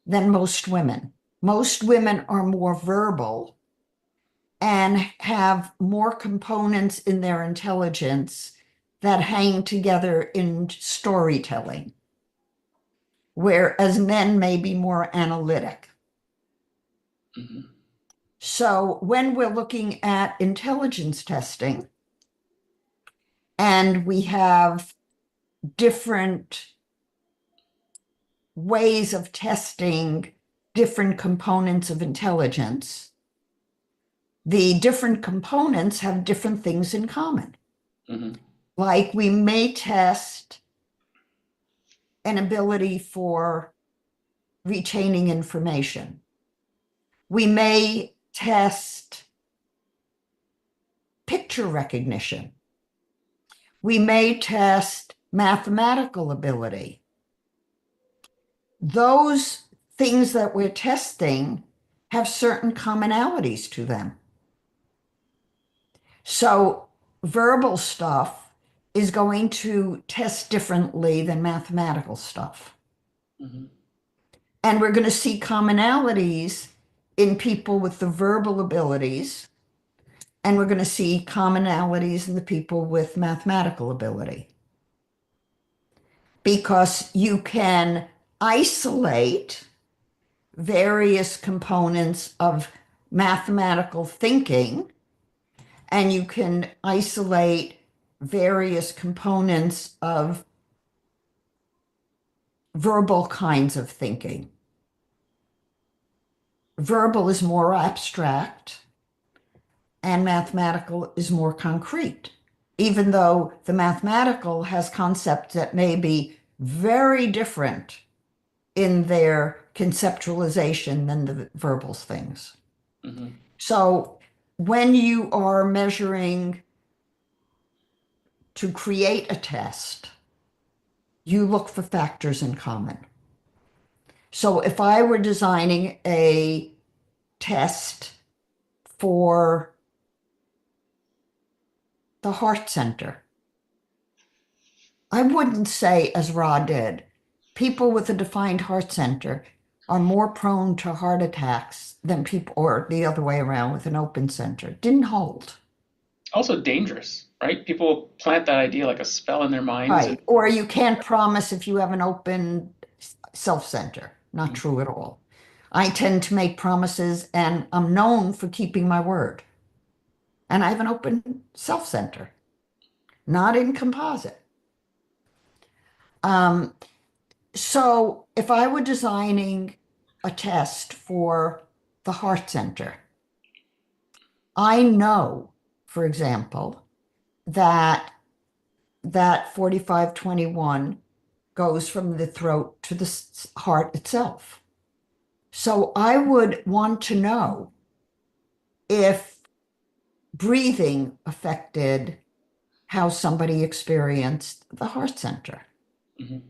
than most women. Most women are more verbal and have more components in their intelligence that hang together in storytelling, whereas men may be more analytic. Hmm. So when we're looking at intelligence testing and we have different ways of testing different components of intelligence, the different components have different things in common. Hmm. Like we may test an ability for retaining information. We may test picture recognition. We may test mathematical ability. Those things that we're testing have certain commonalities to them. So verbal stuff is going to test differently than mathematical stuff. Hmm. And we're going to see commonalities in people with the verbal abilities, and we're going to see commonalities in the people with mathematical ability. Because you can isolate various components of mathematical thinking, and you can isolate various components of verbal kinds of thinking. Verbal is more abstract, and mathematical is more concrete, even though the mathematical has concepts that may be very different in their conceptualization than the verbal things. Hmm. So when you are measuring to create a test, you look for factors in common. So if I were designing a test for the heart center, I wouldn't say, as Ra did, people with a defined heart center are more prone to heart attacks than people, or the other way around with an open center. Didn't hold. Also dangerous, right? People plant that idea like a spell in their minds, and Right. Or you can't promise if you have an open self-center. Not true at all. I tend to make promises and I'm known for keeping my word. And I have an open self-center, not in composite. Um, so if I were designing a test for the heart center, I know, for example, that that 4521 goes from the throat to the heart itself. So I would want to know if breathing affected how somebody experienced the heart center. mhm.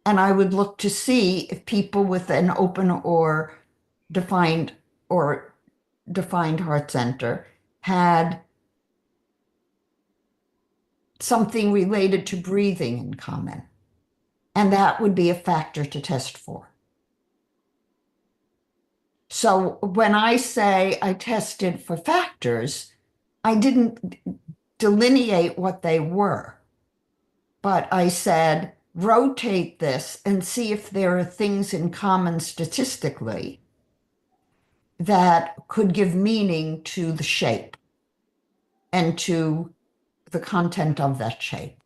And I would look to see if people with an open defined or defined heart center had something related to breathing in common. And that would be a factor to test for. So when I say I tested for factors, I didn't delineate what they were, but I said, rotate this and see if there are things in common statistically that could give meaning to the shape and to the content of that shape.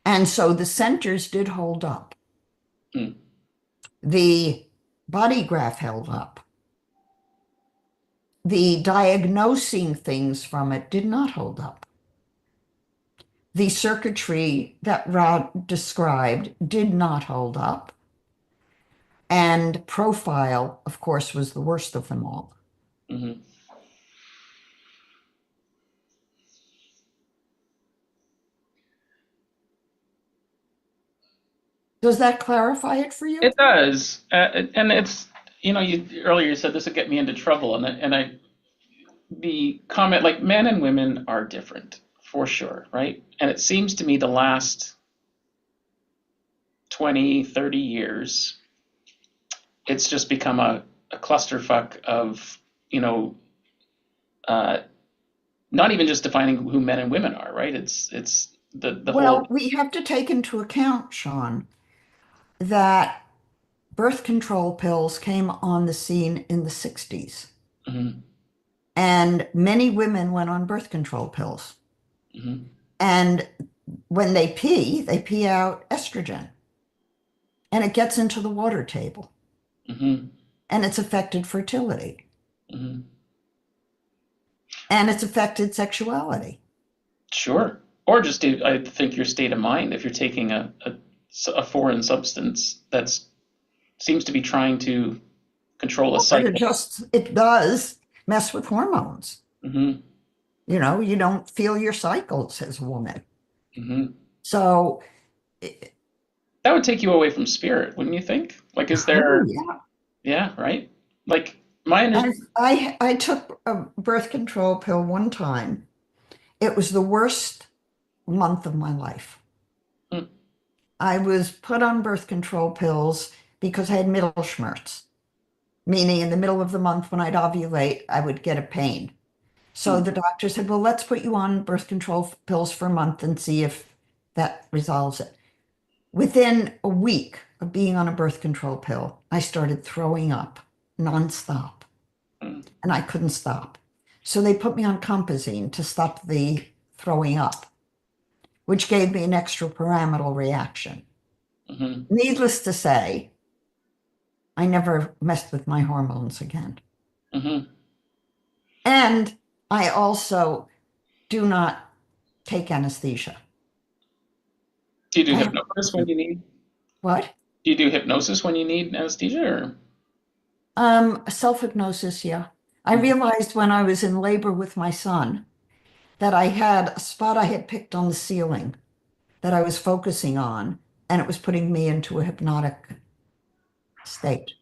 And so the centers did hold up. Mm. The body graph held up. The diagnosing things from it did not hold up. The circuitry that Rod described did not hold up. And profile, of course, was the worst of them all. Mhm. Does that clarify it for you? It does, and it's you earlier you said this would get me into trouble, and the comment like men and women are different for sure, right? And it seems to me the last 20, 30 years, it's just become a clusterfuck of you know uh, not even just defining who men and women are, right? It's the whole. Well, we have to take into account, Sean, that birth control pills came on the scene in the 60s, Mhm, and many women went on birth control pills. mhm, And when they pee out estrogen, and it gets into the water table, mhm, and it's affected fertility, mhm. and it's affected sexuality. Sure. Or just I think your state of mind if you're taking a foreign substance that seems to be trying to control a Well, but cycle. it does mess with hormones. Hmm. You know, you don't feel your cycles as a woman. Hmm. So, That would take you away from spirit, wouldn't you think? Like, is oh there, yeah. yeah, right? Like, my under, And I took a birth control pill one time. It was the worst month of my life. mm, I was put on birth control pills because I had middle schmerz, meaning in the middle of the month when I'd ovulate, I would get a pain. So mm, the doctor said, well, let's put you on birth control pills for a month and see if that resolves it. Within a week of being on a birth control pill, I started throwing up nonstop mm, and I couldn't stop. So they put me on compazine to stop the throwing up, which gave me an extrapyramidal reaction. mhm. Needless to say, I never messed with my hormones again. Hmm. And I also do not take anesthesia. Do you do I have hypnosis when you need, what? do you do hypnosis when you need anesthesia or? Self-hypnosis, yeah. I Mhm. realized when I was in labor with my son that I had a spot I had picked on the ceiling that I was focusing on, and it was putting me into a hypnotic state.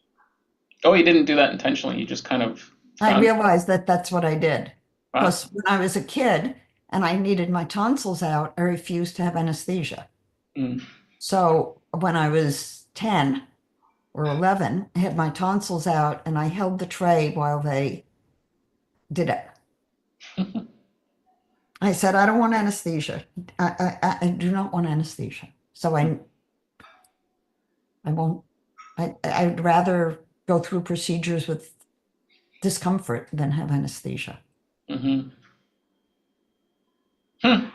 Oh, you didn't do that intentionally. You just kind of I found, realized that that's what I did. wow. Because when I was a kid and I needed my tonsils out, I refused to have anesthesia. Mm. So when I was 10 or 11, I had my tonsils out and I held the tray while they did it. I said, I don't want anesthesia. I do not want anesthesia. So I won't, I'd rather go through procedures with discomfort than have anesthesia. Hmm. Hmm.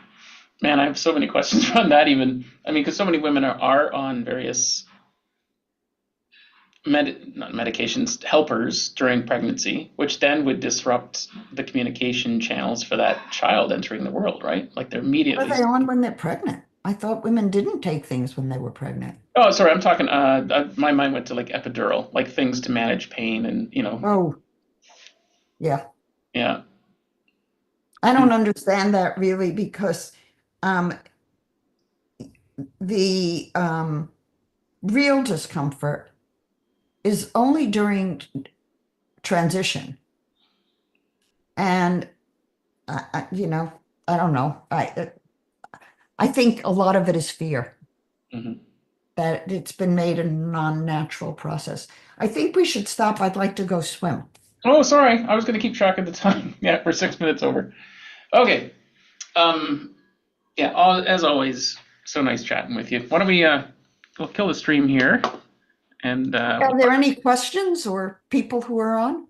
Man, I have so many questions on that. Even I mean, because so many women are on various not medications, helpers during pregnancy, which then would disrupt the communication channels for that child entering the world, right? Like they're What immediately. are they on when they're pregnant? I thought women didn't take things when they were pregnant. Oh, sorry, I'm talking. My mind went to like epidural, like things to manage pain, and Oh, yeah. yeah. I Mm, don't understand that really because um, the real discomfort is only during transition. And, I don't know. I think a lot of it is fear mhm. that it's been made a non-natural process. I think we should stop. I'd like to go swim. Oh, sorry, I was going to keep track of the time. Yeah, we're 6 minutes over. Okay. Um, yeah, as always, so nice chatting with you. Why don't we'll kill the stream here and we'll Are there talk. any questions or people who are on?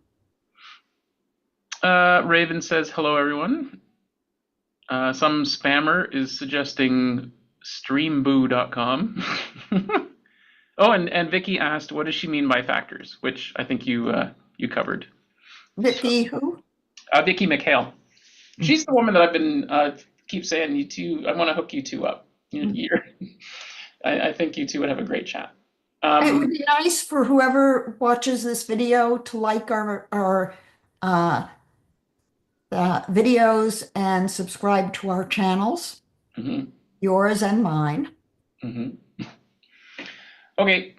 Raven says hello, everyone. Some spammer is suggesting streamboo.com. Oh, and Vicky asked, what does she mean by factors? Which I think you covered. So, Vicky, who? Vicky McHale. She's the woman that I've been keep saying you two. I want to hook you two up. You're, I think you two would have a great chat. It would Um, be nice for whoever watches this video to like our uh, videos and subscribe to our channels, mhm, yours and mine. mhm. Okay.